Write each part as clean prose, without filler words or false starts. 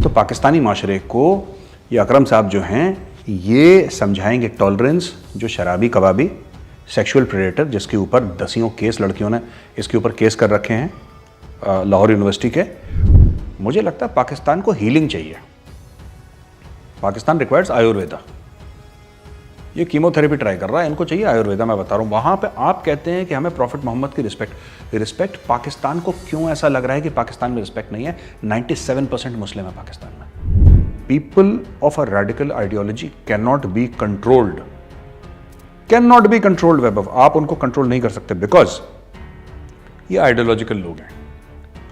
तो पाकिस्तानी माशरे को ये अकरम साहब जो हैं ये समझाएंगे टॉलरेंस, जो शराबी कबाबी सेक्सुअल प्रेडेटर जिसके ऊपर दसियों केस लड़कियों ने इसके ऊपर केस कर रखे हैं लाहौर यूनिवर्सिटी के। मुझे लगता है पाकिस्तान को हीलिंग चाहिए। पाकिस्तान रिक्वायर्स आयुर्वेदा। ये कीमोथेरेपी ट्राई कर रहा है, इनको चाहिए आयुर्वेदा। मैं बता रहा हूँ वहाँ पे आप कहते हैं कि हमें प्रॉफिट मोहम्मद की रिस्पेक्ट पाकिस्तान को क्यों ऐसा लग रहा है कि पाकिस्तान में रिस्पेक्ट नहीं है? 97% मुस्लिम है पाकिस्तान में। People of a radical ideology can not be controlled, Vaibhav. आप उनको कंट्रोल नहीं कर सकते बिकॉज ये आइडियोलॉजिकल लोग हैं।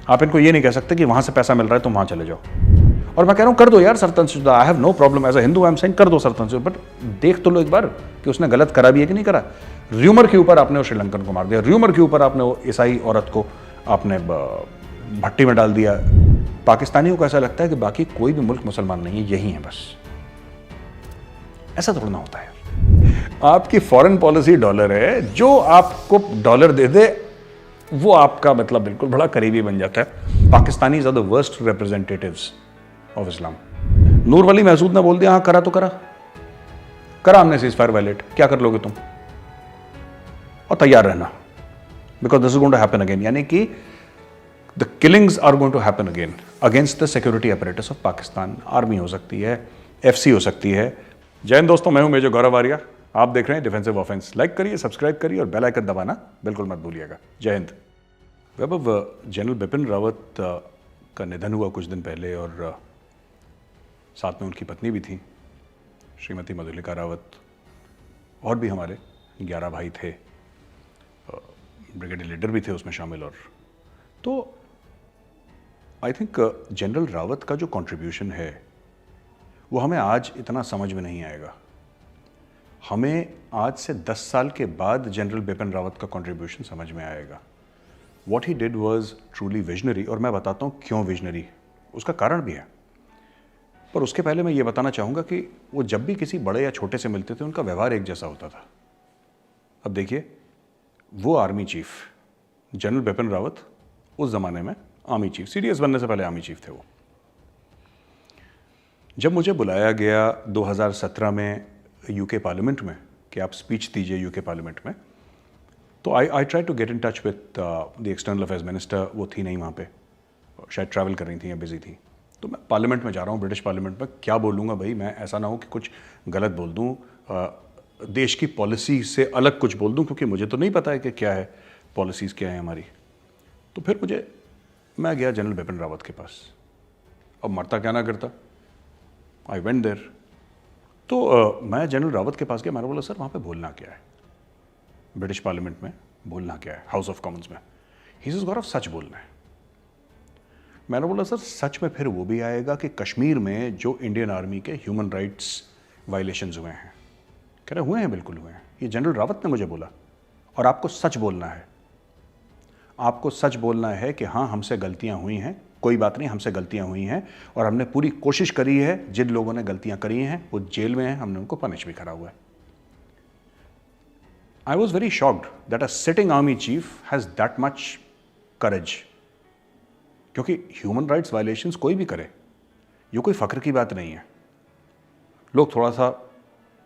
आप इनको ये नहीं कह सकते कि वहां से पैसा मिल रहा है तो वहां चले जाओ। और मैं कह रहा हूं कर दो यार सरतंशुदा, I have no problem as a Hindu, I am saying कर दो सरतंशुदा, बट देख तो लो एक बार कि उसने गलत करा भी है कि नहीं करा। र्यूमर के ऊपर आपने वो श्रीलंकन को मार दिया, र्यूमर के ऊपर आपने वो ईसाई औरत को आपने भट्टी में डाल दिया। पाकिस्तानियों को ऐसा लगता है कि बाकी कोई भी मुल्क मुसलमान नहीं है, यही है बस। ऐसा थोड़ा ना होता है। आपकी फॉरेन पॉलिसी डॉलर है, जो आपको डॉलर दे दे वो आपका मतलब बिल्कुल बड़ा करीबी बन जाता है। Pakistani are the worst representatives of Islam. Noor Wali Mehsud ने बोल दिया हाँ करा तो करा हमने सीज फायर वायलेट, क्या कर लोगे तुम? और तैयार रहना because this is going to happen again, यानी कि the killings are going to happen again against the security apparatus of Pakistan. Army हो सकती है, एफसी हो सकती है। जय हिंद दोस्तों, मैं हूं मेजर गौरव आर्या। आप देख रहे हैं डिफेंसिव ऑफेंस। लाइक करिए, सब्सक्राइब करिए और बेल आइकन दबाना बिल्कुल मत भूलिएगा। जय हिंद। वैभव, जनरल बिपिन रावत का निधन हुआ कुछ दिन पहले और साथ में उनकी पत्नी भी थी, श्रीमती मधुलिका रावत, और भी हमारे 11 भाई थे, ब्रिगेडियर लीडर भी थे उसमें शामिल। और तो आई थिंक जनरल रावत का जो कंट्रीब्यूशन है वो हमें आज इतना समझ में नहीं आएगा। हमें आज से 10 साल के बाद जनरल बिपिन रावत का कंट्रीब्यूशन समझ में आएगा। What he did was truly visionary, और मैं बताता हूँ क्यों विजनरी, उसका कारण भी है। पर उसके पहले मैं ये बताना चाहूँगा कि वो जब भी किसी बड़े या छोटे से मिलते थे उनका व्यवहार एक जैसा होता था। अब देखिए, वो army chief general Bipin Rawat उस ज़माने में आर्मी चीफ, सीडीएस बनने से पहले आर्मी चीफ थे वो। जब मुझे बुलाया गया 2017 में यूके पार्लियामेंट में कि आप स्पीच दीजिए यूके पार्लियामेंट में, तो I try to get in touch with the external affairs minister. वो थी नहीं वहाँ पे, शायद ट्रैवल कर रही थी या बिजी थी। तो मैं पार्लियामेंट में जा रहा हूँ, ब्रिटिश पार्लियामेंट में, क्या बोलूँगा भाई मैं, ऐसा ना हो कि कुछ गलत बोल दूँ, देश की पॉलिसी से अलग कुछ बोल दूँ, क्योंकि मुझे तो नहीं पता है कि क्या है पॉलिसीज़ क्या है हमारी। तो फिर मैं गया जनरल बिपिन रावत के पास। अब मरता क्या ना करता, आई वेंट देयर। तो मैं जनरल रावत के पास गया, मैंने बोला सर वहाँ पे बोलना क्या है, ब्रिटिश पार्लियामेंट में बोलना क्या है, हाउस ऑफ कॉमन्स में? ही सेज गौरव सच बोलना है। मैंने बोला सर सच में फिर वो भी आएगा कि कश्मीर में जो इंडियन आर्मी के ह्यूमन राइट्स वायलेशंस हुए हैं? कह रहे हुए हैं, बिल्कुल हुए हैं, ये जनरल रावत ने मुझे बोला, और आपको सच बोलना है। आपको सच बोलना है कि हाँ हमसे गलतियाँ हुई हैं, कोई बात नहीं, हमसे गलतियां हुई हैं और हमने पूरी कोशिश करी है। जिन लोगों ने गलतियां करी हैं वो जेल में हैं, हमने उनको पनिश भी करा हुआ है। I was very shocked that a sitting army chief has that much करेज, क्योंकि ह्यूमन राइट्स वायलेशंस कोई भी करे, ये कोई फख्र की बात नहीं है। लोग थोड़ा सा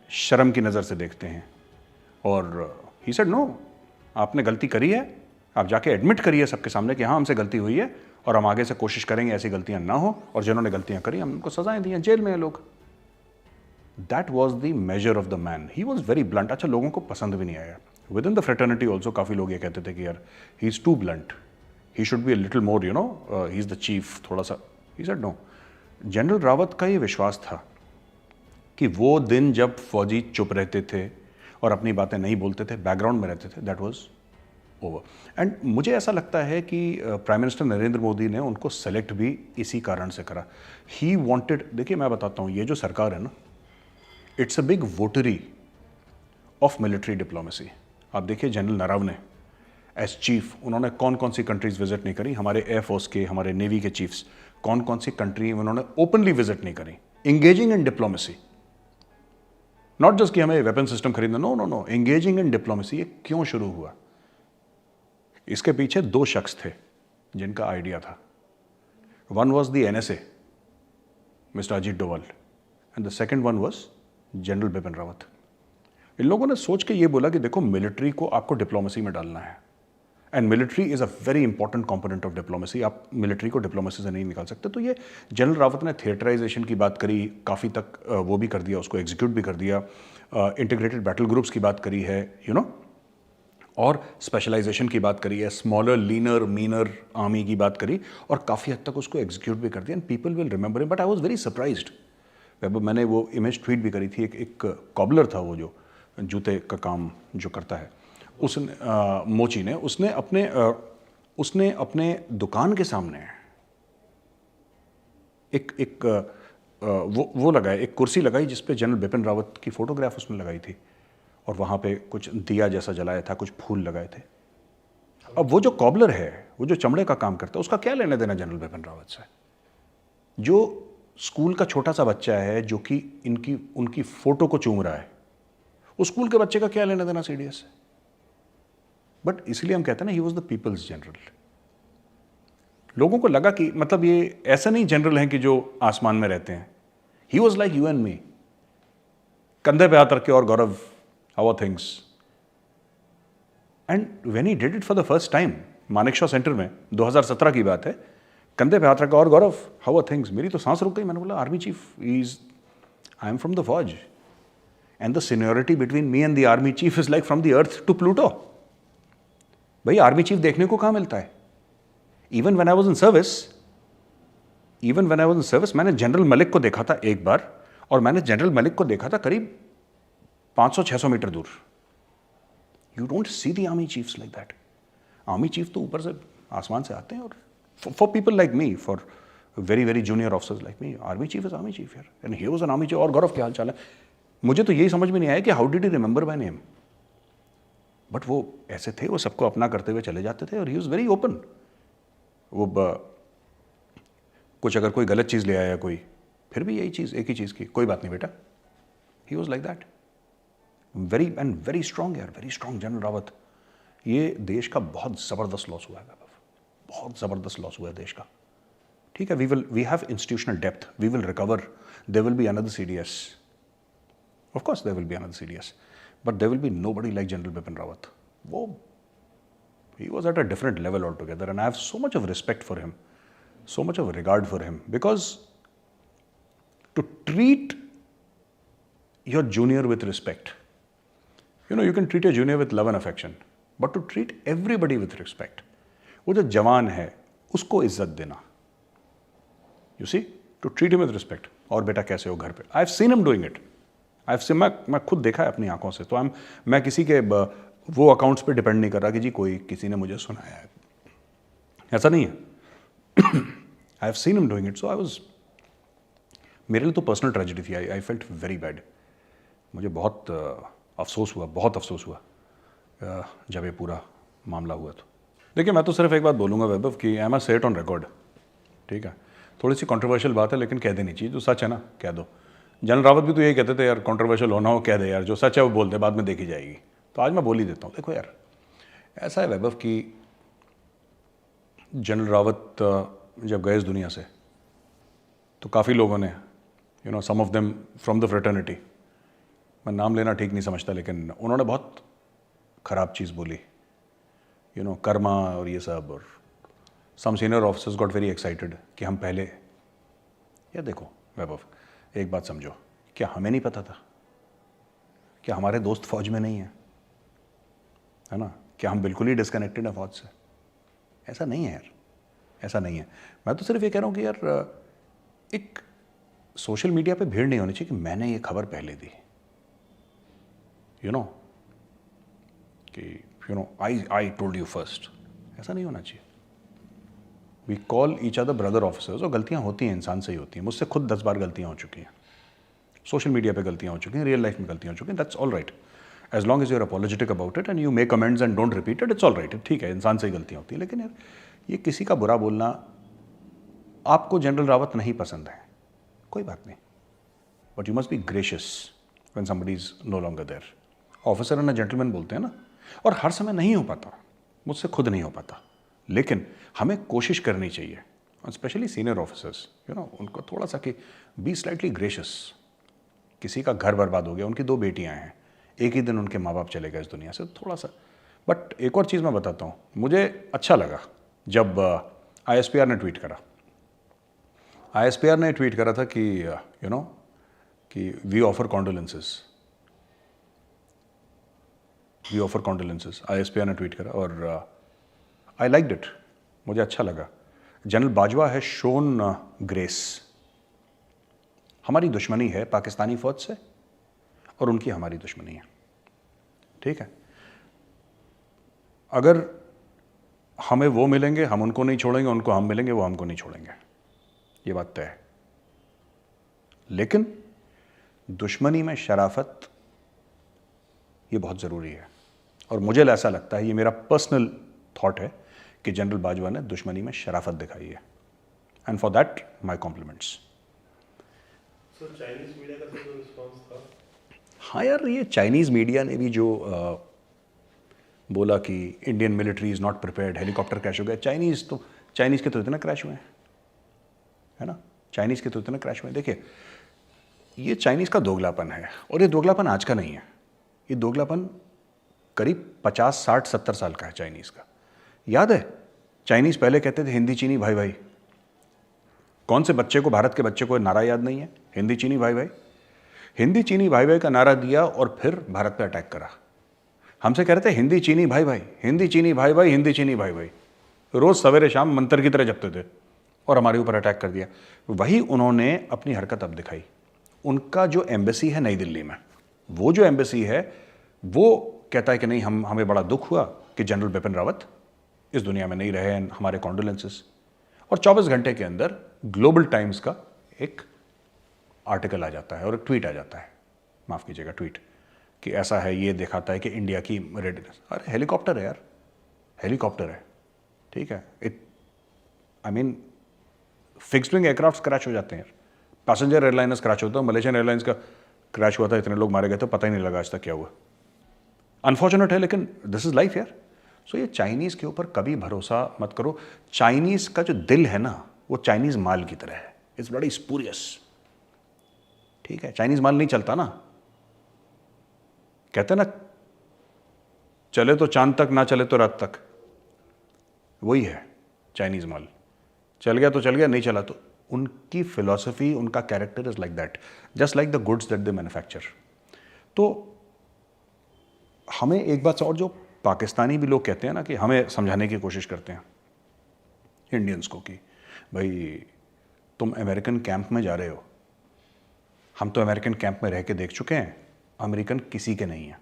शर्म की नज़र से देखते हैं। और ही सेड नो, आपने गलती करी है, आप जाके एडमिट करिए सबके सामने कि हाँ हमसे गलती हुई है और हम आगे से कोशिश करेंगे ऐसी गलतियां ना हो, और जिन्होंने गलतियां करी हम उनको सजाएं दी हैं, जेल में हैं लोग। That was the major of the man. He was very blunt. अच्छा, लोगों को पसंद भी नहीं आया। Within the fraternity also काफ़ी लोग ये कहते थे कि यार he is too blunt, he should be a little more you know, he is the chief, थोड़ा सा। He said no. General Rawat का ये विश्वास था कि वो दिन जब फौजी चुप रहते थे और अपनी बातें नहीं बोलते थे, बैकग्राउंड में रहते थे, दैट वॉज ओवर। एंड मुझे ऐसा लगता है कि प्राइम मिनिस्टर नरेंद्र मोदी ने उनको सेलेक्ट भी इसी कारण से करा। ही वांटेड, देखिए मैं बताता हूँ, ये जो सरकार है ना, it's a big votary of military diplomacy. आप देखिए जनरल नरवणे एज चीफ, उन्होंने कौन कौन सी कंट्रीज विजिट नहीं करी, हमारे एयरफोर्स के, हमारे नेवी के चीफ्स कौन कौन सी कंट्री उन्होंने ओपनली विजिट नहीं करी। Engaging in diplomacy, not just कि हमें वेपन सिस्टम खरीदना, no no no, engaging in diplomacy. ये क्यों शुरू हुआ? इसके पीछे दो शख्स थे जिनका आइडिया था। One was the NSA, mister Ajit Doval, and the second one was general Bipin Rawat. इन लोगों ने सोच के ये बोला कि देखो, मिलिट्री को आपको डिप्लोमेसी में डालना है, and military is a very important component of diplomacy. आप मिलिट्री को डिप्लोमेसी से नहीं निकाल सकते। तो ये जनरल रावत ने थिएटराइजेशन की बात करी, काफ़ी तक वो भी कर दिया, उसको एग्जीक्यूट भी कर दिया, इंटीग्रेटेड बैटल ग्रुप्स की बात करी है, और स्पेशलाइजेशन की बात करी है, स्मॉलर लीनर मीनर आर्मी की बात करी, और काफ़ी हद तक उसको एग्जीक्यूट भी कर दिया, and people will remember him. But I was very surprised. मैंने वो इमेज ट्वीट भी करी थी, एक कॉबलर था वो जो जूते का काम जो करता है, उसने मोची ने उसने अपने दुकान के सामने वो लगाया, एक कुर्सी लगाई जिस पे जनरल बिपिन रावत की फोटोग्राफ उसने लगाई थी, और वहाँ पे कुछ दिया जैसा जलाया था, कुछ फूल लगाए थे। अब वो जो कॉबलर है, वो जो चमड़े का काम करता है, उसका क्या लेना देना जनरल बिपिन रावत से? जो स्कूल का छोटा सा बच्चा है जो कि उनकी फोटो को चूम रहा है, उस स्कूल के बच्चे का क्या लेना देना सीडीएस से? बट इसलिए हम कहते हैं ना, he was the people's general. लोगों को लगा कि मतलब ये ऐसा नहीं जनरल है कि जो आसमान में रहते हैं। He was like you and me, कंधे पे हाथ रख के, और Gaurav, how are things? And when he did it for the first time Manekshaw centre में, 2017 की बात है, कंधे पे हाथ रखा, और गौरव, हाउ आर थिंग्स? मेरी तो सांस रुक गई। मैंने बोला, army chief is, I am from the फौज, and the seniority between me and the army chief is like from the earth to Pluto. भाई, आर्मी चीफ देखने को कहाँ मिलता है? Even when I was in service, मैंने general Malik को देखा था एक बार, और मैंने जनरल मलिक को देखा था करीब 500-600 मीटर दूर। You don't see the army chiefs like that. Army chief तो ऊपर से आसमान से आते हैं, और for people like me, for very very junior officers like me, army chief is army chief यार, and he was an army chief. और गौरव, क्या हाल चाल है? मुझे तो यही समझ में नहीं आया कि how did he remember my name. But वो ऐसे थे, वो सबको अपना करते हुए चले जाते थे, और ही वॉज वेरी ओपन। वो कुछ अगर कोई गलत चीज़ ले आया कोई, फिर भी यही चीज़, एक ही चीज़ की, कोई बात नहीं बेटा। ही was like that, very strong यार, वेरी स्ट्रांग जनरल रावत। ये देश का बहुत ज़बरदस्त लॉस हुआ है, बहुत ज़बरदस्त लॉस हुआ है देश का। ठीक है, we have institutional depth, we will recover, there will be another CDS, of course there will be another CDS, but there will be nobody like General Bipin Rawat. He was at a different level altogether, and I have so much of respect for him, so much of regard for him, because to treat your junior with respect, you can treat your junior with love and affection, but to treat everybody with respect, वो जो जवान है उसको इज्जत देना, you see, to treat him with respect. और बेटा कैसे हो घर पे? I have seen him doing it. मैं खुद देखा है अपनी आंखों से। तो मैं किसी के वो अकाउंट्स पे डिपेंड नहीं कर रहा कि जी किसी ने मुझे सुनाया है, ऐसा नहीं है। I have seen him doing it, so मेरे लिए तो पर्सनल ट्रेजेडी थी। I felt very bad. मुझे बहुत अफसोस हुआ जब ये पूरा मामला हुआ। तो देखिए, मैं तो सिर्फ एक बात बोलूँगा वैभव कि आई एम से इट ऑन रिकॉर्ड, ठीक है? थोड़ी सी कंट्रोवर्शियल बात है, लेकिन कह देनी चाहिए। जो सच है ना, कह दो। जनरल रावत भी तो यही कहते थे यार, कंट्रोवर्शियल होना हो कह दे यार, जो सच है वो बोल दे, बाद में देखी जाएगी। तो आज मैं बोल ही देता हूँ। देखो यार, ऐसा है वैभव कि जनरल रावत जब गए इस दुनिया से, तो काफ़ी लोगों ने, some of them from the fraternity, मैं नाम लेना ठीक नहीं समझता, लेकिन उन्होंने बहुत ख़राब चीज़ बोली, कर्मा और ये सब, और some senior officers got very excited कि हम पहले। या देखो वैभव, एक बात समझो, क्या हमें नहीं पता था? क्या हमारे दोस्त फौज में नहीं है ना? क्या हम बिल्कुल ही डिस्कनेक्टेड हैं फौज से? ऐसा नहीं है यार, ऐसा नहीं है। मैं तो सिर्फ ये कह रहा हूँ कि यार, एक सोशल मीडिया पे भीड़ नहीं होनी चाहिए कि मैंने ये खबर पहले दी, कि आई टोल्ड यू फर्स्ट। ऐसा नहीं होना चाहिए। We call each other brother officers, और गलतियाँ होती हैं, इंसान से ही होती हैं। मुझसे खुद 10 बार गलतियाँ हो चुकी हैं, सोशल मीडिया पे गलतियाँ हो चुकी हैं, रियल लाइफ में गलतियाँ हो चुकी हैं। That's all right, as long as you are apologetic about it and you make comments and don't repeat it, it's all right. ठीक है, इंसान से ही गलतियाँ होती हैं। लेकिन यार, ये किसी का बुरा बोलना, आपको जनरल रावत नहीं पसंद है, कोई बात नहीं, but you must be gracious when somebody is no longer there. Officer and gentleman बोलते हैं ना, और हर समय नहीं हो पाता, मुझसे खुद नहीं हो पाता, लेकिन हमें कोशिश करनी चाहिए। स्पेशली सीनियर ऑफिसर्स, उनको थोड़ा सा कि बी स्लाइटली ग्रेशियस। किसी का घर बर्बाद हो गया, उनकी 2 बेटियां हैं, एक ही दिन उनके माँ बाप चले गए इस दुनिया से, थोड़ा सा। बट एक और चीज़ मैं बताता हूँ, मुझे अच्छा लगा जब ISPR ने ट्वीट करा। ISPR ने ट्वीट करा था कि कि वी ऑफर कॉन्डोलेंसेस, ISPR ने ट्वीट करा और आई लाइक्ड इट, मुझे अच्छा लगा। जनरल बाजवा है शोन ग्रेस। हमारी दुश्मनी है पाकिस्तानी फौज से और उनकी हमारी दुश्मनी है, ठीक है। अगर हमें वो मिलेंगे हम उनको नहीं छोड़ेंगे, उनको हम मिलेंगे वो हमको नहीं छोड़ेंगे, ये बात तय है। लेकिन दुश्मनी में शराफत ये बहुत ज़रूरी है और मुझे ऐसा लगता है, ये मेरा पर्सनल थॉट है कि जनरल बाजवा ने दुश्मनी में शराफत दिखाई है, and for that my compliments. Chinese media का तो रिस्पांस था। हाँ यार, ये चाइनीज़ मीडिया ने भी जो बोला कि Indian military is not prepared, helicopter crash हो गया। चाइनीज़ के तो इतना क्रैश हुए हैं, है ना, चाइनीज़ के तो इतना क्रैश हुए हैं। देखिए, ये चाइनीज़ का दोगलापन है और ये दोगलापन आज का नहीं है, ये दोगलापन करीब 50, 60, 70 साल का है चाइनीज़ का। याद है चाइनीज़ पहले कहते थे हिंदी चीनी भाई भाई। कौन से बच्चे को, भारत के बच्चे को नारा याद नहीं है, हिंदी चीनी भाई भाई? हिंदी चीनी भाई भाई का नारा दिया और फिर भारत पे अटैक करा। हमसे कह रहे थे हिंदी चीनी भाई भाई, हिंदी चीनी भाई भाई, हिंदी चीनी भाई भाई, रोज सवेरे शाम मंत्र की तरह जपते थे और हमारे ऊपर अटैक कर दिया। वही उन्होंने अपनी हरकत अब दिखाई। उनका जो एम्बेसी है नई दिल्ली में, वो जो एम्बेसी है वो कहता है कि नहीं, हमें बड़ा दुख हुआ कि जनरल बिपिन रावत इस दुनिया में नहीं रहे, हमारे कॉन्डोलेंसेस। और 24 घंटे के अंदर ग्लोबल टाइम्स का एक आर्टिकल आ जाता है और एक ट्वीट आ जाता है, माफ़ कीजिएगा ट्वीट, कि ऐसा है, ये दिखाता है कि इंडिया की रेडीनेस। अरे हेलीकॉप्टर है यार, हेलीकॉप्टर है, ठीक है। I mean fixed wing aircraft crash हो जाते हैं यार, पैसेंजर एयरलाइनर्स क्रैश होता है। मलेशियन एयरलाइंस का क्रैश हुआ था, इतने लोग मारे गए थे, पता ही नहीं लगा आज तक क्या हुआ। अनफॉर्चुनेट है लेकिन दिस इज लाइफ यार। सो ये चाइनीज़ के ऊपर कभी भरोसा मत करो। चाइनीज़ का जो दिल है ना, वो चाइनीज़ माल की तरह है, इट्स बड़ी स्पूरियस, ठीक है। चाइनीज़ माल नहीं चलता ना, कहते ना, चले तो चांद तक, ना चले तो रात तक, वही है चाइनीज़ माल। चल गया तो चल गया, नहीं चला तो। उनकी फिलॉसफी, उनका character is like that, just like the goods that they manufacture. तो हमें एक बात और, जो पाकिस्तानी भी लोग कहते हैं ना, कि हमें समझाने की कोशिश करते हैं इंडियंस को कि भाई तुम अमेरिकन कैंप में जा रहे हो, हम तो अमेरिकन कैंप में रह के देख चुके हैं, अमेरिकन किसी के नहीं है।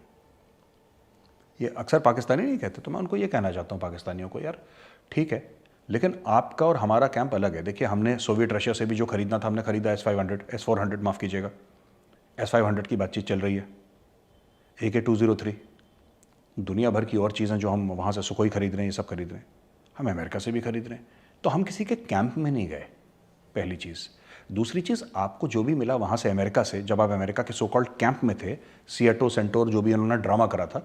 ये अक्सर पाकिस्तानी नहीं कहते, तो मैं उनको ये कहना चाहता हूँ पाकिस्तानियों को, यार ठीक है, लेकिन आपका और हमारा कैंप अलग है। देखिए, हमने सोवियत रशिया से भी जो खरीदना था हमने खरीदा, S-400, माफ़ कीजिएगा, S-500 की बातचीत चल रही है, AK-203, दुनिया भर की और चीज़ें जो हम वहाँ से सुखोई खरीद रहे हैं, ये सब खरीद रहे हैं, हम अमेरिका से भी खरीद रहे हैं। तो हम किसी के कैंप में नहीं गए, पहली चीज़। दूसरी चीज़, आपको जो भी मिला वहाँ से अमेरिका से, जब आप अमेरिका के सो कॉल्ड कैंप में थे, सिएटो, सेंटोर, जो भी उन्होंने ड्रामा करा था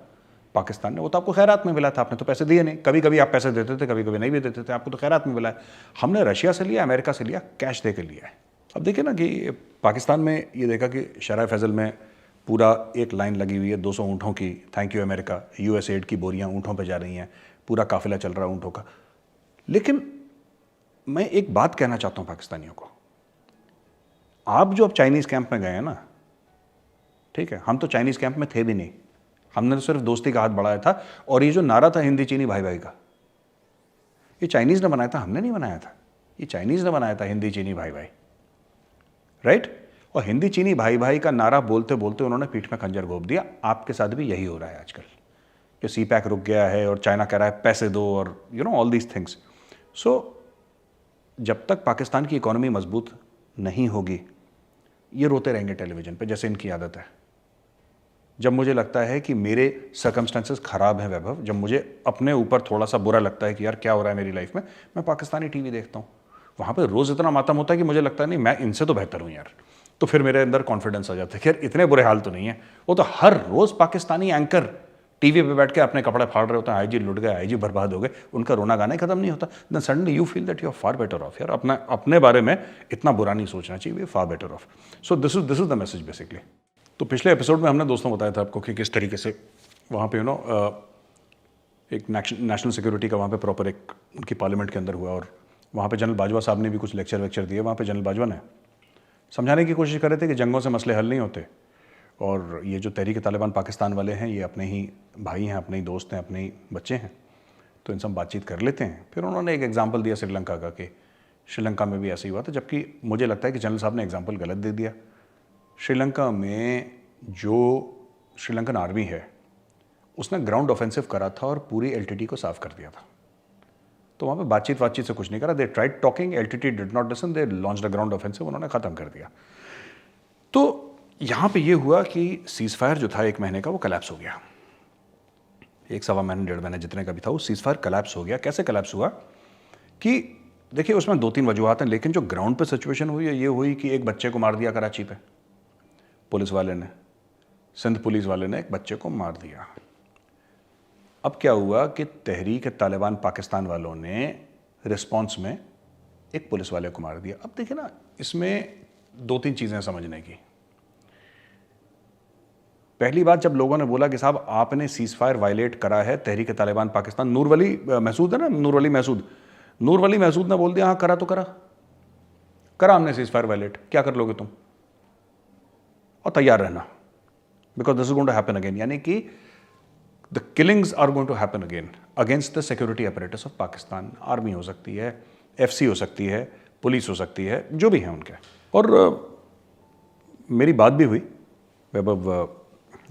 पाकिस्तान ने, वो तो आपको खैरात में मिला था, आपने तो पैसे दिए नहीं। कभी कभी आप पैसे देते थे, कभी कभी नहीं भी देते थे, आपको तो खैरात में मिला है। हमने रशिया से लिया, अमेरिका से लिया, कैश दे के लिया है। अब देखिए ना कि पाकिस्तान में ये देखा कि शराय फैजल में पूरा एक लाइन लगी हुई है 200 ऊँटों की, थैंक यू अमेरिका, USAID की बोरियां ऊँटों पे जा रही हैं, पूरा काफिला चल रहा है ऊँटों का। लेकिन मैं एक बात कहना चाहता हूँ पाकिस्तानियों को, आप जो अब चाइनीज़ कैंप में गए हैं ना, ठीक है, हम तो चाइनीज़ कैंप में थे भी नहीं, हमने तो सिर्फ दोस्ती का हाथ बढ़ाया था। और ये जो नारा था हिंदी चीनी भाई भाई का, ये चाइनीज़ ने बनाया था, हमने नहीं बनाया था, ये चाइनीज़ ने बनाया था, हिंदी चीनी भाई भाई, राइट। और हिंदी चीनी भाई भाई का नारा बोलते बोलते उन्होंने पीठ में खंजर घोंप दिया। आपके साथ भी यही हो रहा है आजकल, कि CPEC रुक गया है और चाइना कह रहा है पैसे दो, और ऑल दीज थिंग्स। सो जब तक पाकिस्तान की इकोनॉमी मजबूत नहीं होगी, ये रोते रहेंगे टेलीविज़न पे, जैसे इनकी आदत है। जब मुझे लगता है कि मेरे सर्कमस्टेंसेस ख़राब हैं वैभव, जब मुझे अपने ऊपर थोड़ा सा बुरा लगता है कि यार क्या हो रहा है मेरी लाइफ में, मैं पाकिस्तानी टीवी देखता हूँ। वहाँ पे रोज़ इतना मातम होता है कि मुझे लगता है नहीं, मैं इनसे तो बेहतर हूँ यार। तो फिर मेरे अंदर कॉन्फिडेंस आ जाता है कि यार इतने बुरे हाल तो नहीं है। वो तो हर रोज़ पाकिस्तानी एंकर टीवी पे बैठ के अपने कपड़े फाड़ रहे होते हैं, आईजी लुट गए, आईजी बर्बाद हो गए, उनका रोना गाना ही खत्म नहीं होता। Then suddenly you feel that you are far better off यार, अपने बारे में इतना बुरा नहीं सोचना चाहिए, we far better off. So this is the message basically. तो पिछले एपिसोड में हमने दोस्तों बताया था आपको कि किस तरीके से वहाँ पे एक नेशनल सिक्योरिटी का वहाँ पे प्रॉपर एक उनकी पार्लियामेंट के अंदर हुआ, और वहाँ पे जनरल बाजवा साहब ने भी कुछ लेक्चर दिए। वहाँ पे जनरल बाजवा ने समझाने की कोशिश कर रहे थे कि जंगों से मसले हल नहीं होते, और ये जो तहरीक तालिबान पाकिस्तान वाले हैं ये अपने ही भाई हैं, अपने ही दोस्त हैं, अपने ही बच्चे हैं, तो इनसे हम बातचीत कर लेते हैं। फिर उन्होंने एक एग्जाम्पल दिया श्रीलंका का कि श्रीलंका में भी ऐसा ही हुआ था, जबकि मुझे लगता है कि जनरल साहब ने एग्जाम्पल गलत दे दिया। श्रीलंका में जो श्रीलंकन आर्मी है उसने ग्राउंड ऑफेंसिव करा था और पूरी एलटीटी को साफ कर दिया था। तो वहाँ पे बातचीत से कुछ नहीं करा, they tried talking, LTT did not listen, they launched the ground offensive, उन्होंने ख़त्म कर दिया। तो यहाँ पे ये हुआ कि सीज फायर जो था 1 महीने का वो कलैप्स हो गया। 1 सवा महीने 1.5 महीने जितने का भी था वो सीज फायर कलैप्स हो गया। कैसे कलैप्स हुआ कि देखिए उसमें 2-3 वजूहत हैं, लेकिन जो ग्राउंड पे सिचुएशन हुई है ये हुई कि एक बच्चे को मार दिया कराची पे पुलिस वाले ने, सिंध पुलिस वाले ने एक बच्चे को मार दिया। अब क्या हुआ कि तहरीक तालिबान पाकिस्तान वालों ने रिस्पॉन्स में एक पुलिस वाले को मार दिया। अब देखिए ना, इसमें 2-3 चीज़ें समझने की। पहली बात, जब लोगों ने बोला कि साहब आपने सीज फायर वायलेट करा है तहरीक तालिबान पाकिस्तान, नूर वली महसूद है ना, नूर वली महसूद ने बोल दिया हाँ करा तो करा हमने सीज फायर वायलेट, क्या कर लोगे तुम, और तैयार रहना, because this is going to happen again. यानी कि the killings are going to happen again against the security apparatus of Pakistan. Army हो सकती है, एफसी हो सकती है, पुलिस हो सकती है, जो भी है उनके। और मेरी बात भी हुई,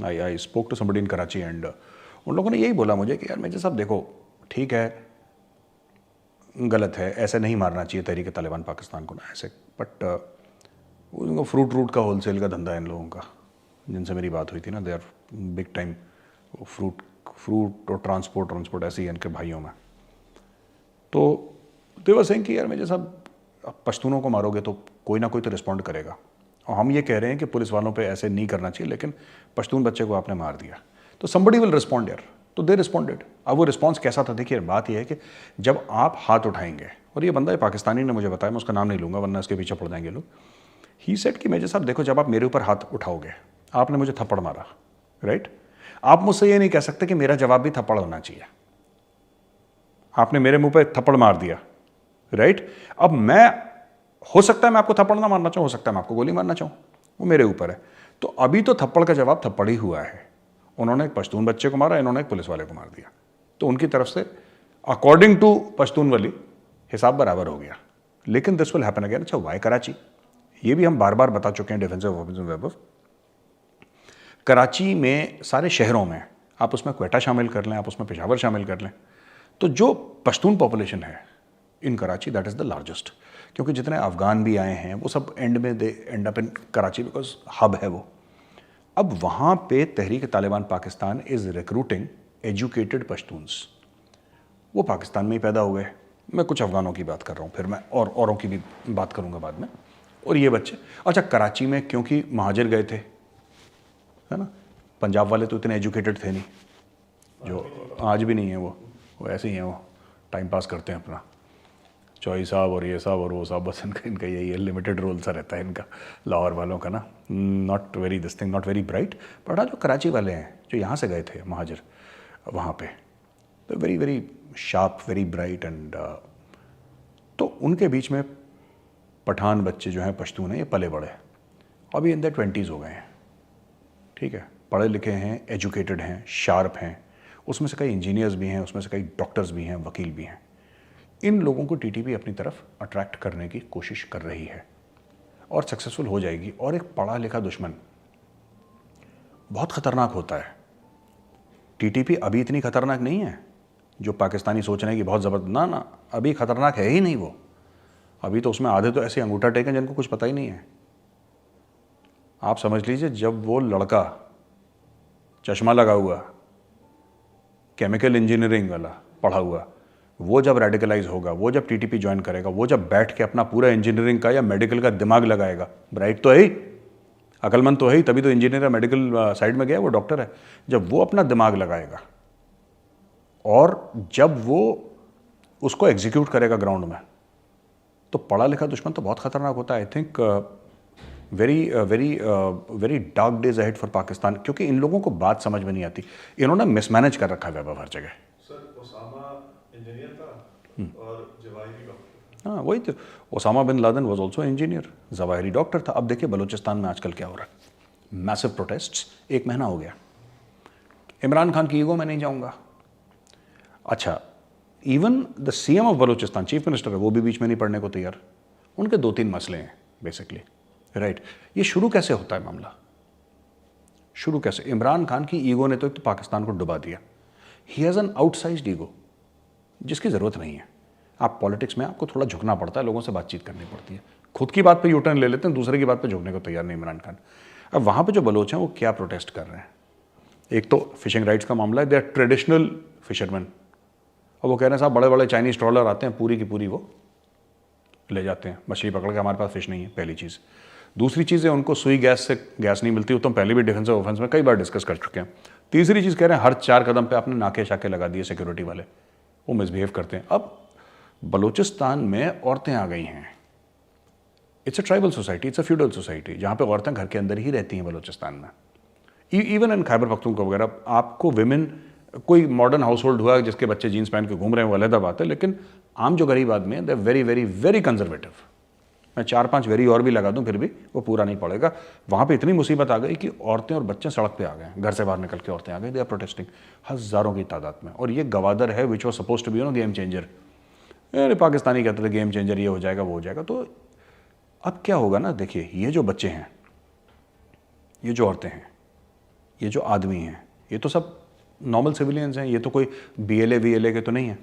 I spoke to somebody in Karachi, and उन लोगों ने यही बोला मुझे कि यार मेजर साहब देखो ठीक है, गलत है, ऐसे नहीं मारना चाहिए तहरीक तालिबान पाकिस्तान को ना ऐसे, बट उनको फ्रूट का होलसेल का धंधा है इन लोगों का, जिनसे मेरी बात हुई थी ना, they are big time fruit और ट्रांसपोर्ट ऐसे ही इनके भाइयों में। तो दे वर सेइंग कि यार मेजर साहब आप पश्तूनों को मारोगे तो कोई ना कोई तो रिस्पॉन्ड करेगा, और हम ये कह रहे हैं कि पुलिस वालों पे ऐसे नहीं करना चाहिए, लेकिन पश्तून बच्चे को आपने मार दिया तो somebody विल रिस्पॉन्ड यार। तो दे रिस्पॉन्डेड। अब वो रिस्पॉन्स कैसा था, देखिए बात यह है कि जब आप हाथ उठाएंगे, और ये बंदा पाकिस्तानी ने मुझे बताया, मैं उसका नाम नहीं लूँगा वरना इसके पीछे पड़ जाएंगे लोग। ही सेड कि मेजर साहब देखो, जब आप मेरे ऊपर हाथ उठाओगे, आपने मुझे थप्पड़ मारा, राइट, आप मुझसे ये नहीं कह सकते कि मेरा जवाब भी थप्पड़ होना चाहिए। आपने मेरे मुंह पे थप्पड़ मार दिया, राइट, अब मैं, हो सकता है मैं आपको थप्पड़ ना मारना चाहूँ, हो सकता है मैं आपको गोली मारना चाहूँ, वो मेरे ऊपर है। तो अभी तो थप्पड़ का जवाब थप्पड़ ही हुआ है। उन्होंने एक पश्तून बच्चे को मारा, इन्होंने एक पुलिस वाले को मार दिया, तो उनकी तरफ से अकॉर्डिंग टू पश्तून वाली हिसाब बराबर हो गया। लेकिन दिस विल हैपन अगेन। अच्छा, वाई कराची, ये भी हम बार बार बता चुके हैं defensive offensive web of Karachi में, सारे शहरों में, आप उसमें क्वेटा शामिल कर लें, आप उसमें पेशावर शामिल कर लें, तो जो पश्तून पॉपुलेशन है in Karachi, that is the largest, क्योंकि जितने अफगान भी आए हैं वो सब एंड में they end up in Karachi, because hub है वो। अब वहाँ पे Tehreek Taliban Pakistan is recruiting educated Pashtuns, वो पाकिस्तान में ही पैदा हुए। मैं कुछ अफगानों की बात कर रहा हूँ, फिर मैं औरों की भी बात करूँगा बाद में। और ये बच्चे, अच्छा कराची में क्योंकि महाजिर गए थे, है ना, पंजाब वाले तो इतने एजुकेटेड थे नहीं, जो आज भी नहीं है, वो ऐसे ही हैं, वो टाइम पास करते हैं अपना, चौई साहब और ये साहब और वो साहब, बस इनका यही है, लिमिटेड रोल सा रहता है इनका लाहौर वालों का ना, not very this thing, not very bright. But हाँ, जो कराची वाले हैं, जो यहाँ से गए थे महाजिर वहाँ पे, तो very very sharp, very bright, and तो उनके बीच में पठान बच्चे जो हैं, पश्तून हैं, ये पले बड़े, अभी इन द 20s हो गए हैं, ठीक है, पढ़े लिखे हैं, एजुकेटेड हैं, शार्प हैं, उसमें से कई इंजीनियर्स भी हैं, उसमें से कई डॉक्टर्स भी हैं, वकील भी हैं। इन लोगों को टीटीपी अपनी तरफ अट्रैक्ट करने की कोशिश कर रही है और सक्सेसफुल हो जाएगी। और एक पढ़ा लिखा दुश्मन बहुत ख़तरनाक होता है। टीटीपी अभी इतनी ख़तरनाक नहीं है जो पाकिस्तानी सोच रहे हैं कि बहुत ज़बरदस्त, ना, अभी ख़तरनाक है ही नहीं वो। अभी तो उसमें आधे तो ऐसे अंगूठा टेकें जिनको कुछ पता ही नहीं है। आप समझ लीजिए, जब वो लड़का चश्मा लगा हुआ, केमिकल इंजीनियरिंग वाला पढ़ा हुआ, वो जब रेडिकलाइज होगा, वो जब टीटीपी ज्वाइन करेगा, वो जब बैठ के अपना पूरा इंजीनियरिंग का या मेडिकल का दिमाग लगाएगा, ब्राइट तो है ही, अकलमंद तो है ही, तभी तो इंजीनियर मेडिकल साइड में गया, वो डॉक्टर है। जब वो अपना दिमाग लगाएगा और जब वो उसको एग्जीक्यूट करेगा ग्राउंड में, तो पढ़ा लिखा दुश्मन तो बहुत खतरनाक होता है। I think very dark days ahead for Pakistan, क्योंकि इन लोगों को बात समझ में नहीं आती। इन्होंने मिसमैनेज कर रखा है वैभव हर जगह। सर ओसामा इंजीनियर था और जवाहिरी डॉक्टर था। हाँ वही तो, Osama bin Laden was also engineer, Zawahiri doctor था। अब देखिए बलूचिस्तान में आजकल क्या हो रहा है, मैसिव प्रोटेस्ट्स, 1 महीना हो गया। इमरान खान की ईगो में नहीं जाऊंगा। अच्छा, even the CM of Balochistan, chief minister है, वो भी बीच में नहीं पढ़ने को तैयार। उनके 2-3 मसले हैं बेसिकली, राइट। ये शुरू कैसे होता है मामला, शुरू कैसे? इमरान खान की ईगो ने तो एक तो पाकिस्तान को डुबा दिया। ही हैज़ एन आउटसाइज्ड ईगो जिसकी ज़रूरत नहीं है। आप पॉलिटिक्स में आपको थोड़ा झुकना पड़ता है, लोगों से बातचीत करनी पड़ती है। खुद की बात पे यू टर्न ले लेते हैं, दूसरे की बात पे झुकने को तैयार नहीं इमरान खान। अब वहाँ पे जो बलोच हैं वो क्या प्रोटेस्ट कर रहे हैं? एक तो फिशिंग राइट्स का मामला है, दे आर ट्रेडिशनल फिशरमैन, और वो कह रहे हैं साहब बड़े बड़े चाइनीज़ ट्रॉलर आते हैं, पूरी की पूरी वो ले जाते हैं मछली पकड़ के, हमारे पास फिश नहीं है, पहली चीज़। दूसरी चीज़ है उनको सुई गैस से गैस नहीं मिलती, वो तो हम पहले भी डिफेंस और ऑफेंस में कई बार डिस्कस कर चुके हैं। तीसरी चीज़ कह रहे हैं हर 4 कदम पे आपने नाके शाके लगा दिए सिक्योरिटी वाले, वो मिसबिहेव करते हैं। अब बलूचिस्तान में औरतें आ गई हैं। It's a tribal society, it's a feudal society, जहाँ पे औरतें घर के अंदर ही रहती हैं बलूचिस्तान में। इवन इन खैबर पख्तूनख्वा वगैरह आपको विमेन, कोई मॉडर्न हाउस होल्ड हुआ जिसके बच्चे जीन्स पहन के घूम रहे हैं वो अलग बात है, लेकिन आम जो गरीब आदमी है they very very very conservative. मैं 4-5 वेरी और भी लगा दूं फिर भी वो पूरा नहीं पड़ेगा। वहाँ पे इतनी मुसीबत आ गई कि औरतें और बच्चे सड़क पे आ गए, घर से बाहर निकल के औरतें आ गई, दे आर प्रोटेस्टिंग हज़ारों की तादाद में। और ये गवादर है which was suppose to be game changer. अरे पाकिस्तानी कहते थे गेम चेंजर, ये हो जाएगा वो हो जाएगा। तो अब क्या होगा ना, देखिए ये जो बच्चे हैं, ये जो औरतें हैं, ये जो आदमी हैं, ये तो सब नॉर्मल सिविलियंस हैं। ये तो कोई BLA VLA के तो नहीं है,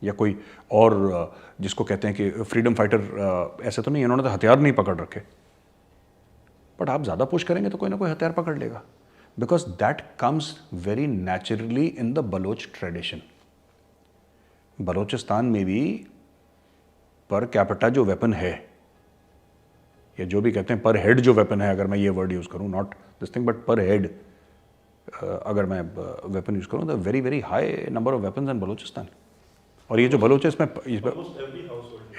या कोई और जिसको कहते हैं कि फ्रीडम फाइटर, ऐसे तो नहीं। इन्होंने तो हथियार नहीं पकड़ रखे, बट आप ज़्यादा पुश करेंगे तो कोई ना कोई हथियार पकड़ लेगा, because that comes very naturally in the Baloch tradition. Balochistan में भी पर कैपिटा जो वेपन है, या जो भी कहते हैं पर हेड जो वेपन है, अगर मैं ये वर्ड यूज़ करूँ, नॉट दिस थिंग बट पर हेड, अगर मैं वेपन यूज़ करूँ, तो very very high number of weapons इन बलूचिस्तान। और ये जो बलोच है इसमें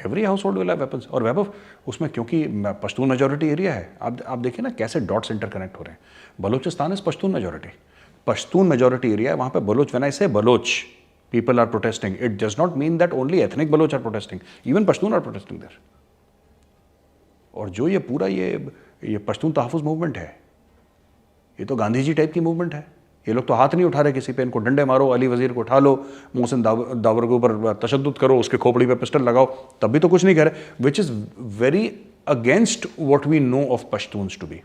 every house hold will have weapons. और वैभव उसमें क्योंकि पश्तून मेजॉरिटी एरिया है, आप देखिए ना कैसे डॉट्स इंटरकनेक्ट हो रहे हैं। Balochistan is Pashtun majority, Pashtun majority area है वहाँ पे बलोच। व्हेन आई से Bloch people are protesting, it does not mean that only ethnic Baloch are protesting, even Pashtun are protesting there. और जो ये पूरा ये पश्तून तहफ़्फ़ुज़ मूवमेंट है, ये तो गांधी जी टाइप की मूवमेंट है। ये लोग तो हाथ नहीं उठा रहे किसी पे, इनको डंडे मारो, अली वजीर को उठा लो, मोहसिन दावर के ऊपर तशद्दुद करो, उसके खोपड़ी पे पिस्टल लगाओ, तब भी तो कुछ नहीं कह रहे, which is very against what we know of Pashtuns to be.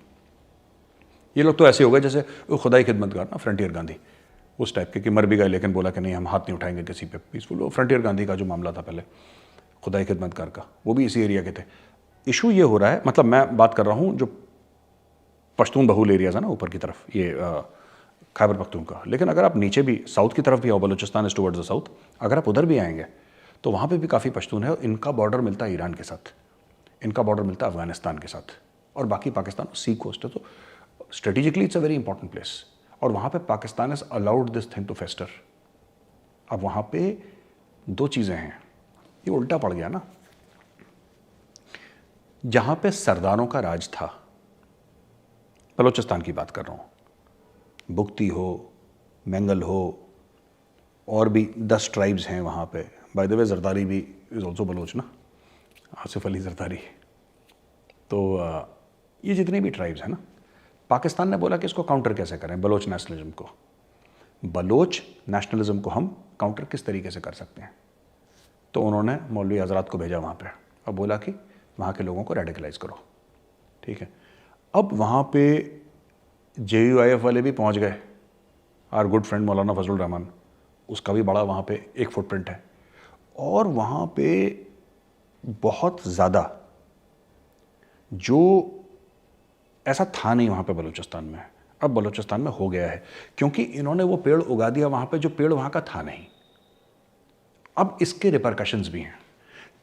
ये लोग तो ऐसे हो गए जैसे वो खुदाई खिदमतगार ना, फ्रंटियर गांधी, उस टाइप के, कि मर भी गए लेकिन बोला कि नहीं हम हाथ नहीं उठाएंगे किसी पे, पीसफुल। वो फ्रंटियर गांधी का जो मामला था पहले खुदाई खिदमतगार का, वो भी इसी एरिया के थे। इशू ये हो रहा है, मतलब मैं बात कर रहा हूँ जो पश्तून बहुल एरियाज है ना ऊपर की तरफ, ये खैबर पख्तूनख्वा। लेकिन अगर आप नीचे भी साउथ की तरफ भी आओ, Balochistan is towards the south, अगर आप उधर भी आएंगे तो वहाँ पे भी काफ़ी पश्तून है। इनका बॉर्डर मिलता है ईरान के साथ, इनका बॉर्डर मिलता है अफगानिस्तान के साथ, और बाकी पाकिस्तान सी कोस्ट है। तो strategically it's a very important place, और वहाँ पे Pakistan is allowed this thing to fester. अब वहाँ पे 2 चीज़ें हैं, ये उल्टा पड़ गया ना। जहाँ पे सरदारों का राज था, बलूचिस्तान की बात कर रहा हूँ, बुख्ती हो, मेंगल हो, और भी 10 ट्राइब्स हैं वहाँ पे। बाय द वे जरदारी भी इज़ ऑल्सो बलोच ना, आसिफ अली जरदारी। तो ये जितनी भी ट्राइब्स हैं ना, पाकिस्तान ने बोला कि इसको काउंटर कैसे करें, बलोच नेशनलिज्म को। बलोच नेशनलिज्म को हम काउंटर किस तरीके से कर सकते हैं? तो उन्होंने मौलवी हजरात को भेजा वहाँ पे और बोला कि वहाँ के लोगों को रेडिकलाइज करो, ठीक है। अब वहाँ पे JUIF वाले भी पहुँच गए, आर गुड फ्रेंड मौलाना फजलुर रहमान, उसका भी बड़ा वहाँ पे एक फुटप्रिंट है। और वहाँ पे बहुत ज़्यादा जो ऐसा था नहीं वहाँ पे बलूचिस्तान में, अब बलूचिस्तान में हो गया है, क्योंकि इन्होंने वो पेड़ उगा दिया वहाँ पे जो पेड़ वहाँ का था नहीं। अब इसके रिपरकशंस भी हैं।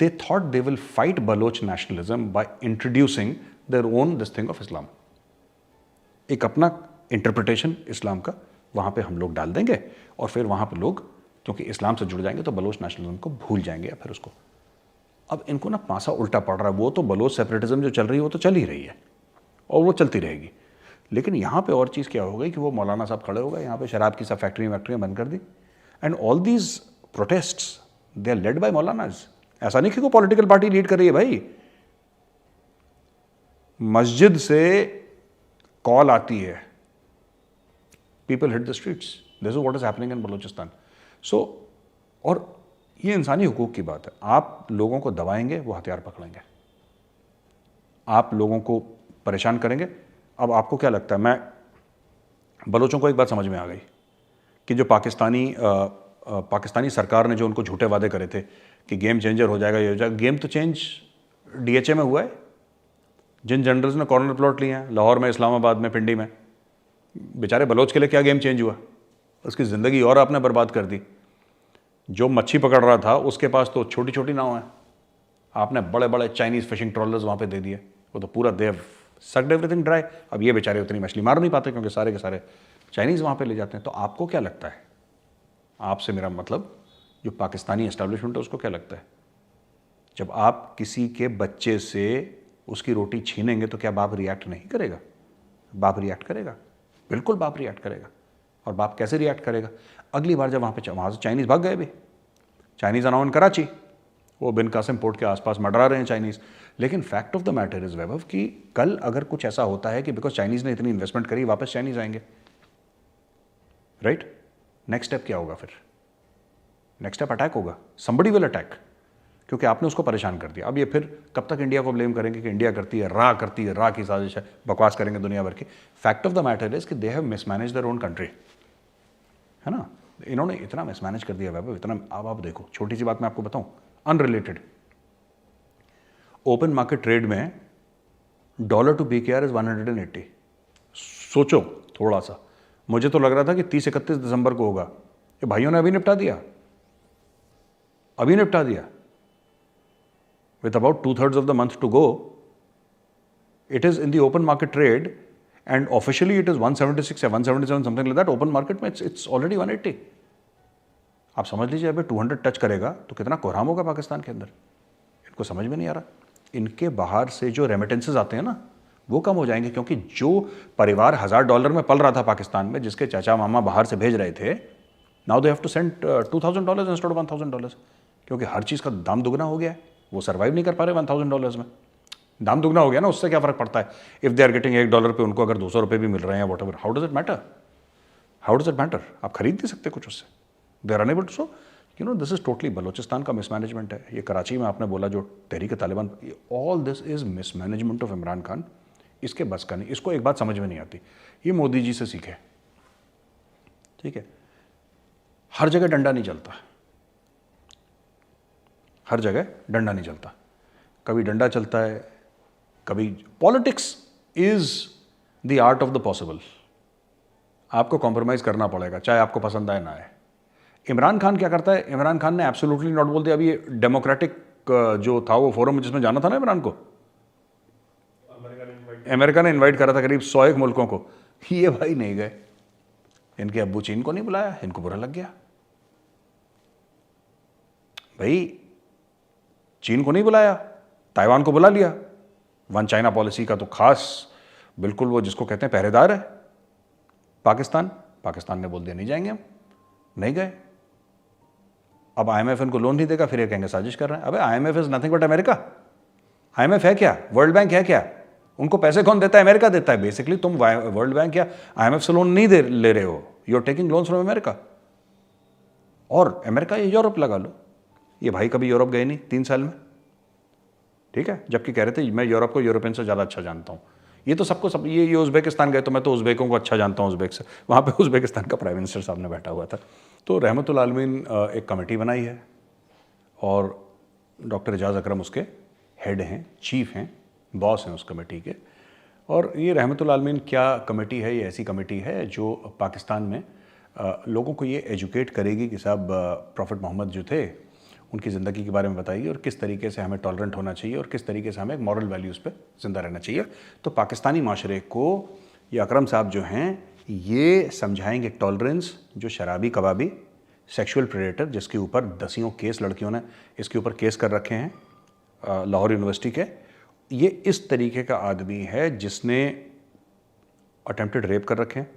They thought they will fight Baloch nationalism by introducing their own this thing of Islam. एक अपना इंटरप्रिटेशन इस्लाम का वहाँ पे हम लोग डाल देंगे और फिर वहाँ पे लोग क्योंकि इस्लाम से जुड़ जाएंगे तो बलोच नेशनलिज्म को भूल जाएंगे या फिर उसको। अब इनको ना पासा उल्टा पड़ रहा है। वो तो बलोच सेपरेटिज्म जो चल रही है वो तो चल ही रही है और वो चलती रहेगी, लेकिन यहाँ पे और चीज़ क्या हो गई कि वो मौलाना साहब खड़े हो गए, यहाँ पे शराब की सब फैक्ट्रियाँ बंद कर दी and all these protests they are led by maulanas. ऐसा नहीं कि कोई पॉलिटिकल पार्टी लीड कर रही है भाई, मस्जिद से कॉल आती है, people hit the streets, this is what is happening in Balochistan. So और ये इंसानी हुकूक की बात है, आप लोगों को दबाएंगे वो हथियार पकड़ेंगे, आप लोगों को परेशान करेंगे। अब आपको क्या लगता है, मैं बलोचों को एक बात समझ में आ गई कि जो पाकिस्तानी सरकार ने जो उनको झूठे वादे करे थे कि गेम चेंजर हो जाएगा, ये हो जाएगा, गेम तो चेंज डीएचए में हुआ है। जिन जनरल्स ने कॉर्नर प्लॉट लिए हैं लाहौर में, इस्लामाबाद में, पिंडी में, बेचारे बलोच के लिए क्या गेम चेंज हुआ, उसकी ज़िंदगी और आपने बर्बाद कर दी। जो मच्छी पकड़ रहा था उसके पास तो छोटी छोटी नाव है, आपने बड़े बड़े चाइनीज़ फिशिंग ट्रॉलर्स वहाँ पे दे दिए, वो तो पूरा देव सक्ड एवरीथिंग ड्राई। अब ये बेचारे उतनी मछली मार नहीं पाते क्योंकि सारे के सारे चाइनीज़ वहाँ पे ले जाते हैं। तो आपको क्या लगता है, आपसे मेरा मतलब जो पाकिस्तानी एस्टेब्लिशमेंट है उसको क्या लगता है, जब आप किसी के बच्चे से उसकी रोटी छीनेंगे तो क्या बाप रिएक्ट नहीं करेगा? बाप रिएक्ट करेगा, बिल्कुल बाप रिएक्ट करेगा। और बाप कैसे रिएक्ट करेगा? अगली बार जब वहाँ से चाइनीज़ भाग गए, भी चाइनीज़ अनाउन कराची, वो बिन कासिम पोर्ट के आसपास मंडरा रहे हैं चाइनीज़। लेकिन fact of the matter is Vaibhav कि कल अगर कुछ ऐसा होता है कि बिकॉज चाइनीज़ ने इतनी इन्वेस्टमेंट करी, वापस चाइनीज़ आएंगे, राइट? नेक्स्ट स्टेप क्या होगा फिर? नेक्स्ट स्टेप अटैक होगा, समबडी विल अटैक, क्योंकि आपने उसको परेशान कर दिया। अब ये फिर कब तक इंडिया को ब्लेम करेंगे कि इंडिया करती है, रा की साजिश है, बकवास करेंगे दुनिया भर की। Fact of the matter is कि they have mismanage their own country, है ना? इन्होंने इतना मिसमैनेज कर दिया वैभव, इतना। अब आप देखो, छोटी सी बात मैं आपको बताऊं, अनरिलेटेड, ओपन मार्केट ट्रेड में डॉलर टू बीकेआर इज 180। सोचो थोड़ा सा, मुझे तो लग रहा था कि 30-31 दिसंबर को होगा, ये भाइयों ने अभी निपटा दिया, with about 2/3 of the month to go. It is in the open market trade and officially it is 176 या 177 something like that. Open market में it's already 180. आप समझ लीजिए अभी 200 टच करेगा तो कितना कोहराम होगा पाकिस्तान के अंदर। इनको समझ में नहीं आ रहा। इनके बाहर से जो रेमिटेंसेज आते हैं ना वो कम हो जाएंगे, क्योंकि जो परिवार $1000 में पल रहा था पाकिस्तान में, जिसके चाचा मामा बाहर से भेज रहे थे, now they have to send $2000 instead of $1000, क्योंकि हर चीज़ का दाम दुगना हो गया है। वो सर्वाइव नहीं कर पा रहे $1000 में, दाम दुगना हो गया ना, उससे क्या फ़र्क पड़ता है? इफ़ दे आर गेटिंग $1 पे उनको अगर $200 भी मिल रहे हैं, whatever, how does it matter? आप खरीद नहीं सकते कुछ उससे, they are unable to. So you know this is totally Balochistan का मिसमैनेजमेंट है। ये कराची में आपने बोला जो Tehreek Taliban, all this is mismanagement of Imran Khan. इसके बस का नहीं। इसको एक बात समझ में नहीं आती, ये मोदी जी से सीखे, ठीक है? हर जगह डंडा नहीं चलता, हर जगह डंडा नहीं चलता, कभी डंडा चलता है, कभी। Politics is the art of the possible. आपको कॉम्प्रोमाइज करना पड़ेगा, चाहे आपको पसंद आए ना आए। इमरान खान क्या करता है? इमरान खान ने एब्सोल्युटली नॉट बोल दिया। अभी ये डेमोक्रेटिक जो था वो फोरम जिसमें जाना था ना इमरान को, अमेरिका ने इनवाइट करा था करीब 100 मुल्कों को, ये भाई नहीं गए। इनके अब्बू चीन को नहीं बुलाया, इनको बुरा लग गया। भाई चीन को नहीं बुलाया, ताइवान को बुला लिया। वन चाइना पॉलिसी का तो खास बिल्कुल वो जिसको कहते हैं पहरेदार है पाकिस्तान ने बोल दिया नहीं जाएंगे हम, नहीं गए। अब IMF इनको लोन नहीं देगा, फिर ये कहेंगे साजिश कर रहे हैं। अबे IMF is nothing but America. IMF है क्या? वर्ल्ड बैंक है क्या? उनको पैसे कौन देता है? अमेरिका देता है। बेसिकली तुम वर्ल्ड बैंक या IMF से लोन नहीं ले रहे हो, you are taking loans from America. और अमेरिका या यूरोप लगा लो, ये भाई कभी यूरोप गए नहीं 3 साल में, ठीक है? जबकि कह रहे थे मैं यूरोप को यूरोपियन से ज़्यादा अच्छा जानता हूँ। ये तो सबको सब ये उज़्बेकिस्तान गए तो मैं तो उज़्बेकों को अच्छा जानता हूँ उज़्बेक से। वहाँ पे उज़्बेकिस्तान का प्राइम मिनिस्टर साहब ने बैठा हुआ था। तो रहमतुल आलमीन एक कमेटी बनाई है और डॉक्टर एजाज़ अकरम उसके हेड हैं, चीफ हैं, बॉस हैं उस कमेटी के। और ये रहमतुल आलमीन क्या कमेटी है? ये ऐसी कमेटी है जो पाकिस्तान में लोगों को ये एजुकेट करेगी कि साहब प्रॉफिट मोहम्मद जो थे उनकी ज़िंदगी के बारे में बताइए और किस तरीके से हमें टॉलरेंट होना चाहिए और किस तरीके से हमें मॉरल वैल्यूज़ पे ज़िंदा रहना चाहिए। तो पाकिस्तानी माशरे को ये अकरम साहब जो हैं ये समझाएंगे टॉलरेंस, जो शराबी कबाबी सेक्सुअल प्रेडेटर जिसके ऊपर दसियों केस लड़कियों ने इसके ऊपर केस कर रखे हैं लाहौर यूनिवर्सिटी के, ये इस तरीके का आदमी है जिसने अटेम्प्टेड रेप कर रखे हैं।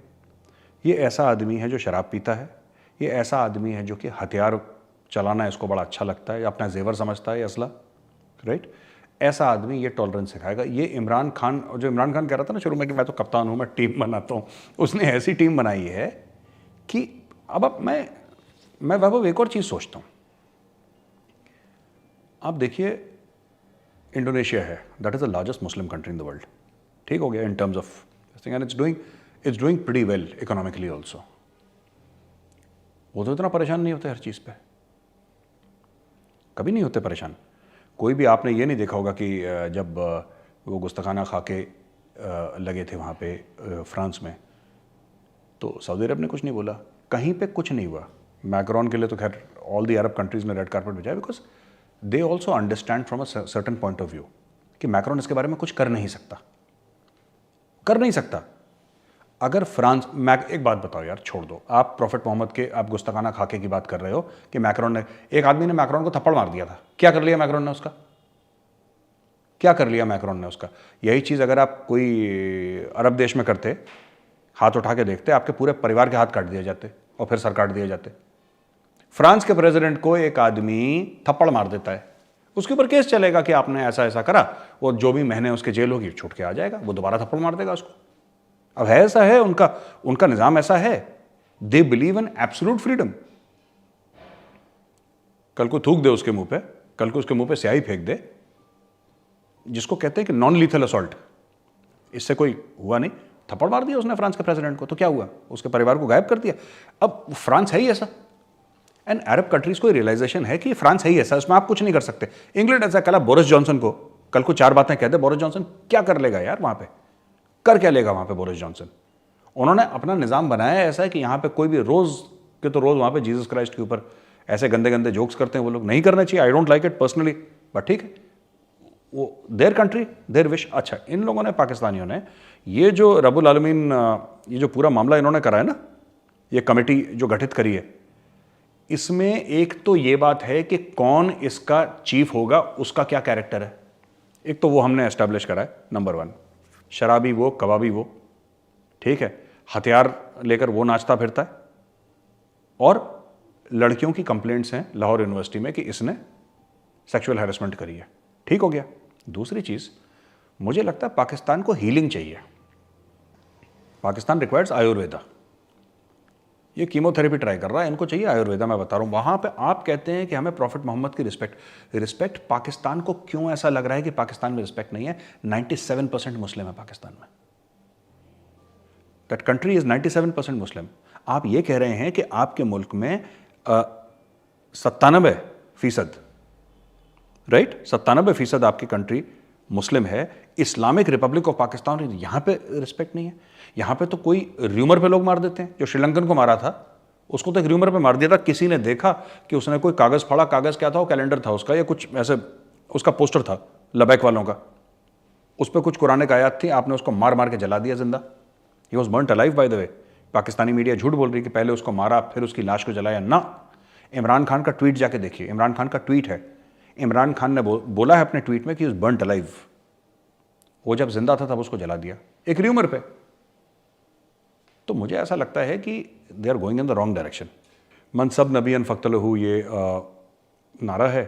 ये ऐसा आदमी है जो शराब पीता है। ये ऐसा आदमी है जो कि हथियार चलाना इसको बड़ा अच्छा लगता है, अपना जेवर समझता है असला, राइट। ऐसा आदमी ये टॉलरेंस सिखाएगा। ये इमरान खान, जो इमरान खान कह रहा था ना शुरू में कि मैं तो कप्तान हूँ, मैं टीम बनाता हूँ, उसने ऐसी टीम बनाई है कि अब मैं वैभव एक और चीज़ सोचता हूँ। आप देखिए इंडोनेशिया है, that is the largest Muslim country in the world, ठीक हो गया in terms of thing, and it's doing pretty well economically also. वो तो इतना परेशान नहीं होते हर चीज़ पे, कभी नहीं होते परेशान। कोई भी आपने ये नहीं देखा होगा कि जब वो गुस्ताखाना खा के लगे थे वहाँ पे फ्रांस में, तो सऊदी अरब ने कुछ नहीं बोला, कहीं पे कुछ नहीं हुआ। मैक्रोन के लिए तो खैर ऑल दी अरब कंट्रीज़ ने रेड कार्पेट भेजा, because they also understand from a certain point of view कि मैक्रोन इसके बारे में कुछ कर नहीं सकता। अगर फ्रांस, एक बात बताओ यार, छोड़ दो आप प्रॉफिट मोहम्मद के, आप गुस्ताखाना खाके की बात कर रहे हो कि मैक्रोन ने, एक आदमी ने मैक्रोन को थप्पड़ मार दिया था, क्या कर लिया मैक्रोन ने उसका? क्या कर लिया मैक्रोन ने उसका? यही चीज़ अगर आप कोई अरब देश में करते, हाथ उठा के देखते, आपके पूरे परिवार के हाथ काट दिए जाते और फिर सर काट दिए जाते। फ्रांस के प्रेसिडेंट को एक आदमी थप्पड़ मार देता है, उसके ऊपर केस चलेगा कि आपने ऐसा ऐसा करा, वो जो भी महीने उसके जेल होगी छूट के आ जाएगा, वो दोबारा थप्पड़ मार देगा उसको। अब है ऐसा है, उनका निजाम ऐसा है। They believe in absolute freedom. कल को थूक दे उसके मुंह पे, कल को उसके मुंह पे स्याही फेंक दे, जिसको कहते हैं कि नॉन लीथल असॉल्ट, इससे कोई हुआ नहीं, थप्पड़ मार दिया उसने फ्रांस के प्रेसिडेंट को, तो क्या हुआ? उसके परिवार को गायब कर दिया। अब फ्रांस है ही ऐसा, एंड अरब कंट्रीज को रियलाइजेशन है कि फ्रांस है ही ऐसा, उसमें आप कुछ नहीं कर सकते। इंग्लैंड ऐसा, कल बोरिस जॉनसन को कल को 4 बातें कहते, बोरिस जॉनसन क्या कर लेगा यार? वहां पे कर क्या लेगा? वहां पे बोरिस जॉनसन, उन्होंने अपना निजाम बनाया ऐसा है कि यहां पे कोई भी रोज के तो रोज वहां पे जीसस क्राइस्ट के ऊपर ऐसे गंदे गंदे जोक्स करते हैं वो लोग, नहीं करना चाहिए, I don't like it personally, but ठीक है, वो देयर कंट्री देयर विश। अच्छा, इन लोगों ने, पाकिस्तानियों ने, ये जो रब्बुल आलमीन, ये जो पूरा मामला इन्होंने करा है ना, ये कमेटी जो गठित करी है, इसमें एक तो ये बात है कि कौन इसका चीफ होगा, उसका क्या कैरेक्टर है। एक तो वो हमने एस्टैब्लिश करा है, नंबर 1, शराबी वो, कबाबी वो, ठीक है, हथियार लेकर वो नाचता फिरता है, और लड़कियों की कंप्लेंट्स हैं लाहौर यूनिवर्सिटी में कि इसने सेक्सुअल हैरेसमेंट करी है, ठीक हो गया। दूसरी चीज, मुझे लगता है पाकिस्तान को हीलिंग चाहिए। पाकिस्तान रिक्वायर्स आयुर्वेदा। ये कीमोथेरेपी ट्राई कर रहा है, इनको चाहिए आयुर्वेदा। मैं बता रहा हूं, वहां पे आप कहते हैं कि हमें प्रॉफिट मोहम्मद की रिस्पेक्ट पाकिस्तान को क्यों ऐसा लग रहा है कि पाकिस्तान में रिस्पेक्ट नहीं है? 97% मुस्लिम है पाकिस्तान में। दैट कंट्री इज 97% मुस्लिम। आप ये कह रहे हैं कि आपके मुल्क में 97%, राइट, 97% आपकी कंट्री मुस्लिम है, इस्लामिक रिपब्लिक ऑफ पाकिस्तान, यहां पे रिस्पेक्ट नहीं है। यहां पे तो कोई र्यूमर पे लोग मार देते हैं। जो श्रीलंकन को मारा था उसको तो एक र्यूमर पे मार दिया था, किसी ने देखा कि उसने कोई कागज फाड़ा, कागज क्या था, वो कैलेंडर था उसका या कुछ ऐसे, उसका पोस्टर था लबैक वालों का, उस पर कुछ कुरान की आयत थी, आपने उसको मार मार के जला दिया जिंदा। He was burnt alive by the way. Pakistani media झूठ बोल रही कि पहले उसको मारा फिर उसकी लाश को जलाया, ना। इमरान खान का ट्वीट जाके देखिए, इमरान खान का ट्वीट है, इमरान खान ने बोला है अपने ट्वीट में कि इज बर्न्ट अलाइव। वो जब जिंदा था तब उसको जला दिया एक र्यूमर पे। तो मुझे ऐसा लगता है कि they are going in the wrong direction. मनसब नबीन फ़क्तलहू, ये नारा है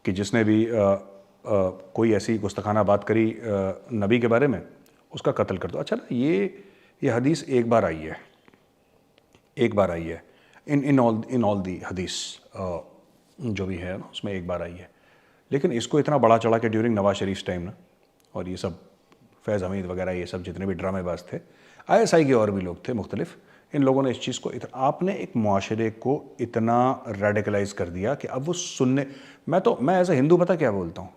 कि जिसने भी कोई ऐसी गुस्ताखाना बात करी नबी के बारे में, उसका कत्ल कर दो। अच्छा ना, ये हदीस एक बार आई है इन ऑल दी हदीस जो भी है ना, उसमें एक बार आई है। लेकिन इसको इतना बड़ा चढ़ा के ड्यूरिंग नवाज शरीफ टाइम ना, और ये सब फैज़ हमीद वगैरह, ये सब जितने भी ड्रामेबाज थे, ISI के और भी लोग थे मुख्तलिफ, इन लोगों ने इस चीज़ को आपने एक मुआशरे को इतना रेडिकलाइज कर दिया कि अब वो सुनने, मैं एज ए हिंदू पता क्या बोलता हूँ,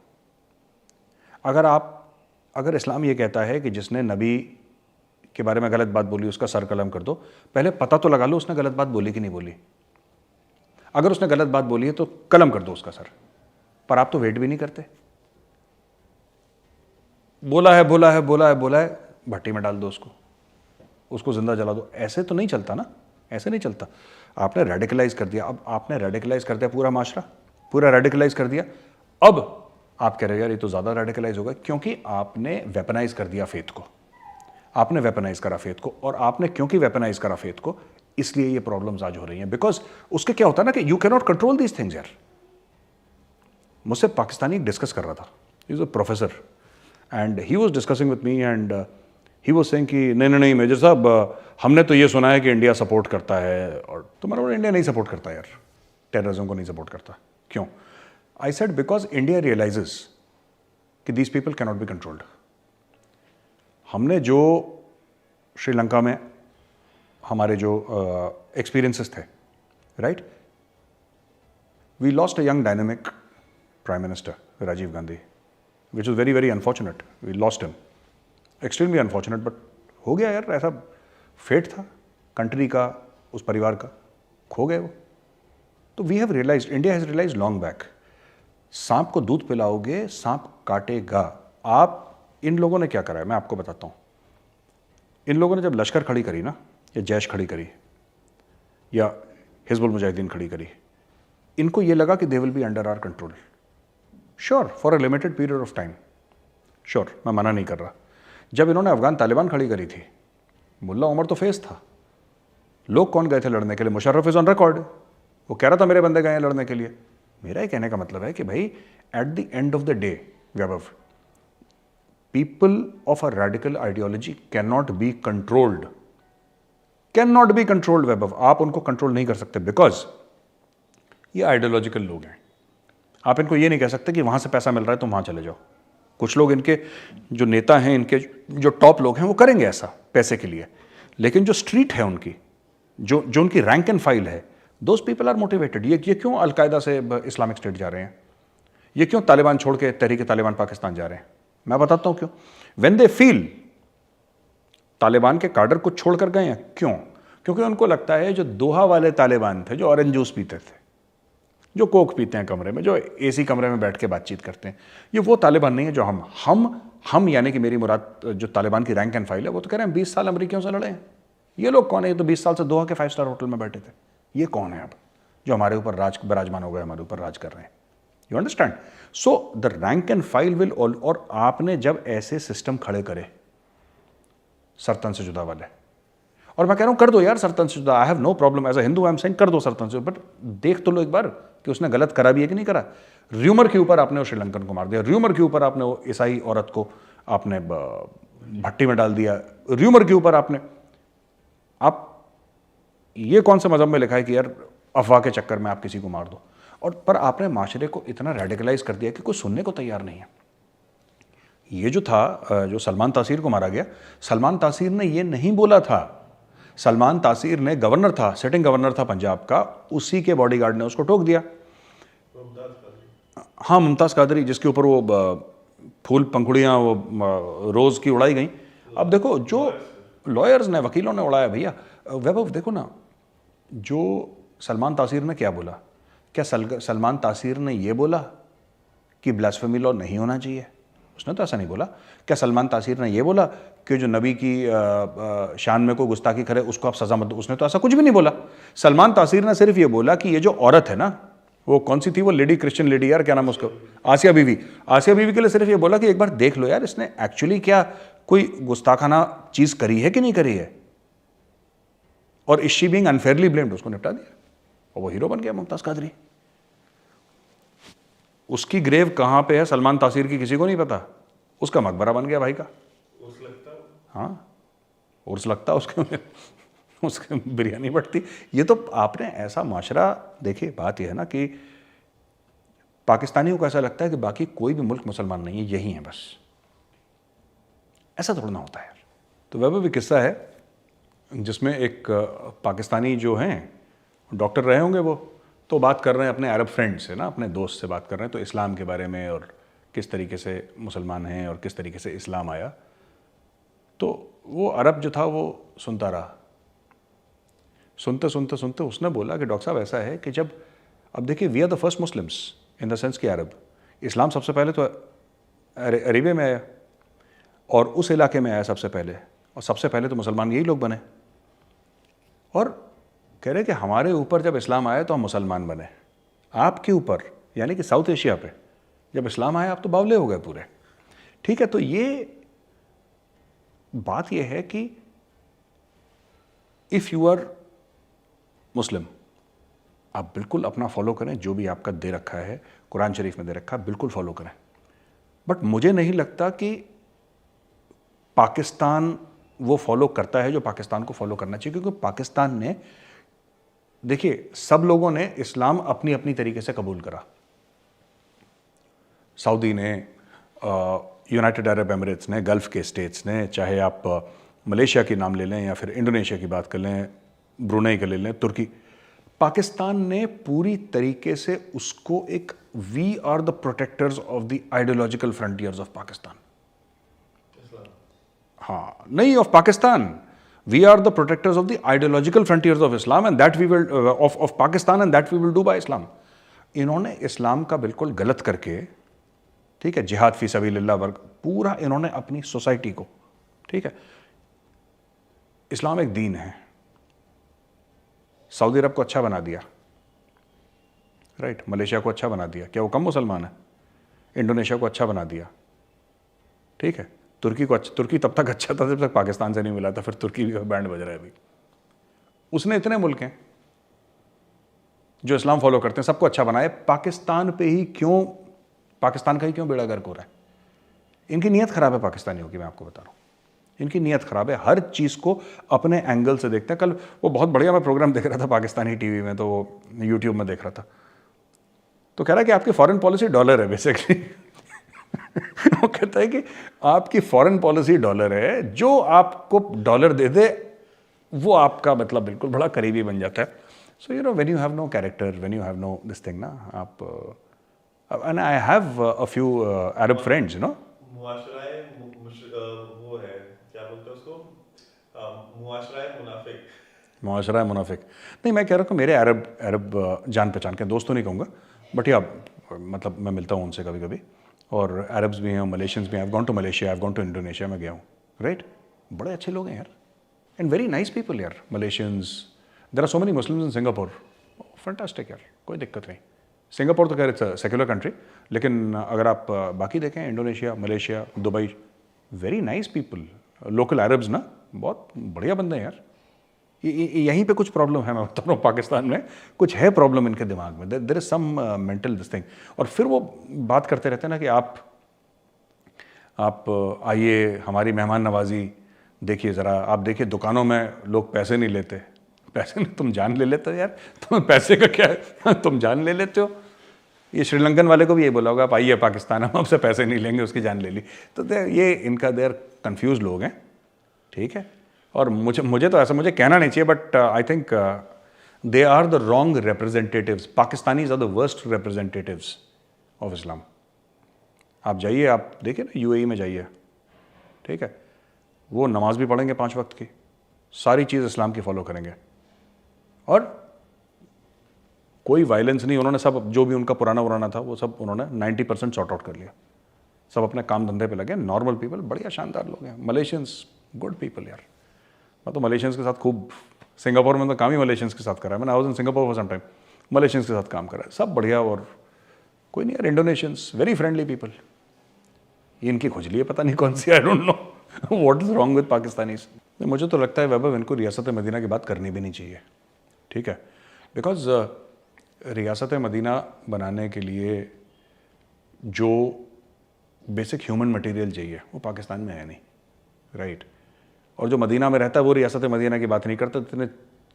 अगर इस्लाम ये कहता है कि जिसने नबी के बारे में गलत बात बोली उसका सर कलम कर दो, पहले पता तो लगा लो उसने गलत बात बोली कि नहीं बोली। अगर उसने गलत बात बोली है तो कलम कर दो उसका सर, पर आप तो वेट भी नहीं करते। बोला है भट्टी में डाल दो उसको, उसको ज़िंदा जला दो, ऐसे तो नहीं चलता ना, ऐसे नहीं चलता। आपने रेडिकलाइज कर दिया, अब आपने रेडिकलाइज कर दिया पूरा माशरा, पूरा रेडिकलाइज कर दिया। अब आप कह रहे हो यार ये तो ज़्यादा रेडिकलाइज होगा, क्योंकि आपने वेपनाइज कर दिया फेथ को, आपने वेपनाइज करा फेथ को। और आपने क्योंकि वेपनाइज करा फेथ को, इसलिए ये प्रॉब्लम्स आज हो रही हैं। बिकॉज उसके क्या होता है ना कि you can not control these things यार। मुझसे पाकिस्तानी डिस्कस कर रहा था, he is a professor, and he was discussing with me, and he was saying कि नहीं मेजर साहब, हमने तो ये सुना है कि इंडिया सपोर्ट करता है। और तो मैंने बोला इंडिया नहीं सपोर्ट करता यार, टेररिज्म को नहीं सपोर्ट करता। क्यों? I said because India realises कि these people can not be controlled. हमने जो श्रीलंका में हमारे जो एक्सपीरियंसेस थे, right, we lost a young dynamic prime minister Rajiv Gandhi, which is very very unfortunate. We lost him, extremely unfortunate, but हो गया यार, ऐसा फेट था कंट्री का, उस परिवार का, खो गए वो। तो we have realised, India has realised long back, सांप को दूध पिलाओगे सांप काटेगा। आप इन लोगों ने क्या करा है मैं आपको बताता हूँ। इन लोगों ने जब लश्कर खड़ी करी ना, या जैश खड़ी करी, या हिजबुल मुजाहिदीन खड़ी करी, इनको ये लगा कि they will be under our control, sure, for a limited period of time, sure, मैं मना नहीं कर रहा। जब इन्होंने अफगान तालिबान खड़ी करी थी, मुल्ला उमर तो फेस था, लोग कौन गए थे लड़ने के लिए? मुशर्रफ इज ऑन रिकॉर्ड, वो कह रहा था मेरे बंदे गए हैं लड़ने के लिए। मेरा ये कहने का मतलब है कि भाई at the end of the day Vaibhav, people of a radical ideology can not be controlled, can not be controlled Vaibhav. आप उनको कंट्रोल नहीं कर सकते, बिकॉज ये आइडियोलॉजिकल लोग हैं। आप इनको ये नहीं कह सकते कि वहां से पैसा मिल रहा है तुम वहां चले जाओ। कुछ लोग इनके जो नेता हैं, इनके जो टॉप लोग हैं, वो करेंगे ऐसा पैसे के लिए, लेकिन जो स्ट्रीट है उनकी, जो उनकी रैंक एंड फाइल है, दोज पीपल आर मोटिवेटेड। ये क्यों अलकायदा से इस्लामिक स्टेट जा रहे हैं? ये क्यों तालिबान छोड़ के तहरीक तालिबान पाकिस्तान जा रहे हैं? मैं बताता हूं क्यों। व्हेन दे फील तालिबान के कार्डर कुछ छोड़ कर गए हैं, क्यों? क्योंकि उनको लगता है जो दोहा वाले तालिबान थे, जो ऑरेंज जूस पीते थे, जो कोक पीते हैं कमरे में, जो एसी कमरे में बैठ के बातचीत करते हैं, ये वो तालिबान नहीं है जो हम यानी कि मेरी मुराद जो तालिबान की रैंक एंड फाइल है, वो तो कह रहे हैं 20 साल अमरीकियों से लड़े हैं। ये लोग कौन है? ये तो 20 साल से दोहा के 5 स्टार होटल में बैठे थे। ये कौन है अब जो हमारे ऊपर विराजमान हो गए, हमारे ऊपर राज कर रहे हैं? You understand? So the rank and file will all. और आपने जब ऐसे सिस्टम खड़े करे सरतन से जुदा वाले, और मैं कह रहा हूं कर दो यार सरतन से जुदा, I have no problem as a Hindu, I am saying कर दो सरतन से, बट देख तो लो एक बार कि उसने गलत करा भी है कि नहीं करा। र्यूमर के ऊपर आपने वो श्रीलंकन को मार दिया, र्यूमर के ऊपर आपने वो ईसाई औरत को आपने भट्टी में डाल दिया, र्यूमर के ऊपर आपने, आप ये कौन से मजहब में लिखा है कि यार अफवाह के चक्कर में आप किसी को मार दो? और पर आपने माशरे को इतना रेडिकलाइज कर दिया कि कोई सुनने को तैयार नहीं है। ये जो था, जो सलमान तासीर को मारा गया, सलमान तासीर ने ये नहीं बोला था। सलमान तासीर ने, गवर्नर था, सिटिंग गवर्नर था पंजाब का, उसी के बॉडीगार्ड ने उसको टोक दिया। हाँ, मुमताज़ कादरी, जिसके ऊपर वो फूल पंखुड़ियाँ वो रोज़ की उड़ाई गई। अब देखो जो लॉयर्स ने, वकीलों ने उड़ाया भैया। वैभव देखो ना, जो सलमान तासीर ने क्या बोला? क्या सलमान तासीर ने ये बोला कि ब्लास्फेमी लॉ नहीं होना चाहिए? उसने तो ऐसा नहीं बोला। क्या सलमान तासीर ने ये बोला कि जो नबी की शान में कोई गुस्ताखी करे उसको आप सजा मत दो? उसने तो ऐसा कुछ भी नहीं बोला। सलमान तासीर ने सिर्फ ये बोला कि ये जो औरत है ना, वो कौन सी थी वो लेडी, क्रिश्चियन लेडी यार, क्या नाम उसको, आसिया बीवी, आसिया बीवी के लिए सिर्फ ये बोला कि एक बार देख लो यार इसने एक्चुअली क्या कोई गुस्ताखाना चीज करी है कि नहीं करी है, और is she being unfairly blamed, उसको निपटा दिया और वो हीरो बन गया मुमताज कादरी। उसकी ग्रेव कहां पे है सलमान तासीर की किसी को नहीं पता, उसका मकबरा बन गया भाई का। हाँ, उर्स लगता उसके उसके बिरयानी बढ़ती। ये तो आपने ऐसा माशरा, देखिए बात यह है ना कि पाकिस्तानियों को ऐसा लगता है कि बाकी कोई भी मुल्क मुसलमान नहीं है, यही है बस। ऐसा थोड़ा ना होता है यार। तो वह भी किस्सा है जिसमें एक पाकिस्तानी जो हैं डॉक्टर रहे होंगे, वो तो बात कर रहे हैं अपने अरब फ्रेंड से ना, अपने दोस्त से बात कर रहे हैं तो इस्लाम के बारे में और किस तरीके से मुसलमान हैं और किस तरीके से इस्लाम आया। तो वो अरब जो था वो सुनता रहा, सुनते सुनते सुनते उसने बोला कि डॉक्टर साहब ऐसा है कि जब, अब देखिए we are the first Muslims in the sense कि अरब, इस्लाम सबसे पहले तो अरेबिया में आया और उस इलाके में आया सबसे पहले, और सबसे पहले तो मुसलमान यही लोग बने, और कह रहे कि हमारे ऊपर जब इस्लाम आया तो हम मुसलमान बने, आपके ऊपर यानी कि साउथ एशिया पे जब इस्लाम आया आप तो बावले हो गए पूरे। ठीक है, तो ये बात ये है कि इफ़ यू आर मुस्लिम, आप बिल्कुल अपना फॉलो करें, जो भी आपका दे रखा है कुरान शरीफ में दे रखा है बिल्कुल फॉलो करें। बट मुझे नहीं लगता कि पाकिस्तान वो फॉलो करता है जो पाकिस्तान को फॉलो करना चाहिए, क्योंकि पाकिस्तान ने, देखिए, सब लोगों ने इस्लाम अपनी अपनी तरीके से कबूल करा। सऊदी ने, यूनाइटेड अरब एमिरेट्स ने, गल्फ़ के स्टेट्स ने, चाहे आप मलेशिया की नाम ले लें या फिर इंडोनेशिया की बात कर लें, ब्रुनेई का ले लें, तुर्की, पाकिस्तान ने पूरी तरीके से उसको एक we are the protectors of the ideological frontiers of Pakistan, हाँ नहीं of Pakistan, we are the protectors of the ideological frontiers of Islam and that we will of Pakistan and that we will do by Islam. इन्होंने इस्लाम का बिल्कुल गलत करके, ठीक है, जिहाद फी सबीलिल्लाह वर्ग पूरा इन्होंने अपनी सोसाइटी को, ठीक है, इस्लाम एक दीन है, सऊदी अरब को अच्छा बना दिया, राइट, मलेशिया को अच्छा बना दिया, क्या वो कम मुसलमान है? इंडोनेशिया को अच्छा बना दिया, ठीक है, तुर्की तब तक अच्छा था जब तक पाकिस्तान से नहीं मिला था, फिर तुर्की का बैंड बज रहा है अभी। उसने इतने मुल्क हैं जो इस्लाम फॉलो करते हैं, सबको अच्छा बनाए, पाकिस्तान पे ही क्यों, पाकिस्तान का ही क्यों बेड़ा गर्क हो रहा है? इनकी नीयत खराब है पाकिस्तानियों की, मैं आपको बता रहा हूँ, इनकी नीयत खराब है, हर चीज़ को अपने एंगल से देखते हैं। कल वो बहुत बढ़िया मैं प्रोग्राम देख रहा था पाकिस्तानी टीवी में, तो वो यूट्यूब में देख रहा था, तो कह रहा है कि आपकी फॉरेन पॉलिसी डॉलर है बेसिकली वो कहता है कि आपकी फॉरेन पॉलिसी डॉलर है, जो आपको डॉलर दे दे वो आपका मतलब बिल्कुल बड़ा करीबी बन जाता है। So you know when you have no character, when you have no this thing ना, आप and I have a few Arab friends, you know, वो है, क्या बोलते हैं उसको, मुआशरा मुनाफिक। नहीं, मैं कह रहा हूँ मेरे अरब जान पहचान के दोस्तों नहीं कहूँगा, बट या मतलब मैं मिलता हूँ उनसे कभी कभी, और अरब्स भी हैं, मलेशियंस भी हैं, I have gone to Malaysia, I have gone to Indonesia में गया हूँ, राइट, बड़े अच्छे लोग हैं यार, एंड वेरी नाइस पीपल यार, Malaysians, there are so many Muslims in Singapore, fantastic यार, कोई दिक्कत नहीं। सिंगापुर तो खैर इट्स अ सेक्युलर कंट्री, लेकिन अगर आप बाकी देखें, Indonesia, Malaysia, Dubai, very nice people, local Arabs ना बहुत बढ़िया बंदे हैं यार। यहीं पे कुछ प्रॉब्लम है, मैं बता रहा हूँ, पाकिस्तान में कुछ है प्रॉब्लम इनके दिमाग में, there is some mental this thing. और फिर वो बात करते रहते हैं ना कि आप आइए, हमारी मेहमान नवाजी देखिए ज़रा, आप देखिए दुकानों में लोग पैसे नहीं लेते, पैसे नहीं, तुम जान ले लेते हो यार, तुम्हें पैसे का क्या है तुम जान ले लेते हो। ये श्रीलंकन वाले को भी ये बोला होगा, आप आइए पाकिस्तान, हम आपसे पैसे नहीं लेंगे, उसकी जान ले ली। तो ये इनका देर कंफ्यूज लोग हैं, ठीक है, और मुझे तो ऐसा, मुझे कहना नहीं चाहिए, but I think they are the wrong representatives, Pakistanis are the worst representatives of Islam. आप जाइए, आप देखिए ना, यूएई में जाइए, ठीक है, वो नमाज भी पढ़ेंगे 5 वक्त की, सारी चीज़ इस्लाम की फॉलो करेंगे, और कोई वायलेंस नहीं, उन्होंने सब जो भी उनका पुराना था वो सब उन्होंने 90% सॉर्ट आउट कर लिया, सब अपने काम धंधे पे लगे, नॉर्मल पीपल, बढ़िया शानदार लोग हैं। मलेशियंस गुड पीपल यार, मैं तो मलेशियंस के साथ खूब, सिंगापुर में तो काम ही मलेशियंस के साथ करा है मैंने, I was in Singapore for some time, Malaysians के साथ काम करा है, सब बढ़िया, और कोई नहीं यार। इंडोनेशियंस वेरी फ्रेंडली पीपल, इनकी खुजली है पता नहीं कौन सी, I don't know what is wrong with Pakistanis. मुझे तो लगता है वैभव, इनको रियासत मदीना की बात करनी भी नहीं चाहिए, ठीक है, बिकॉज रियासत मदीना बनाने के लिए जो बेसिक ह्यूमन मटेरियल चाहिए वो पाकिस्तान में है नहीं, राइट, और जो मदीना में रहता है वो रियासत मदीना की बात नहीं करता, इतने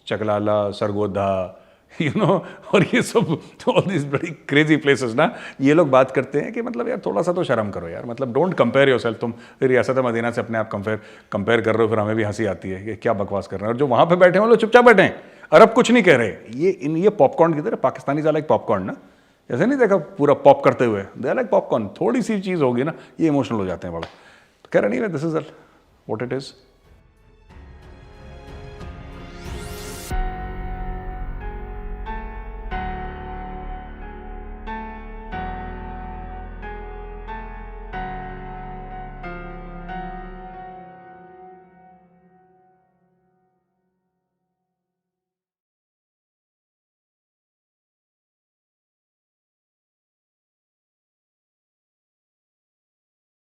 चकलाला, सरगोधा, यू नो, और ये सब ऑल दिस बड़ी क्रेजी प्लेसेस ना, ये लोग बात करते हैं कि मतलब यार थोड़ा सा तो शर्म करो यार, मतलब डोंट कंपेयर योरसेल्फ। तुम रियासत मदीना से अपने आप कंपेयर कर रहे हो, फिर हमें भी हंसी आती है कि क्या बकवास कर रहे हैं, और जो वहाँ पे बैठे हैं वो लोग चुपचाप बैठे हैं, अरब कुछ नहीं कह रहे। ये पॉपकॉर्न की तरह, पाकिस्तानी लाइक पॉपकॉर्न ना, जैसे नहीं देखा पूरा पॉप करते हुए, दे लाइक पॉपकॉर्न, थोड़ी सी चीज़ होगी ना ये इमोशनल हो जाते हैं बड़ा, तो कह रहे नहीं, this is what it is.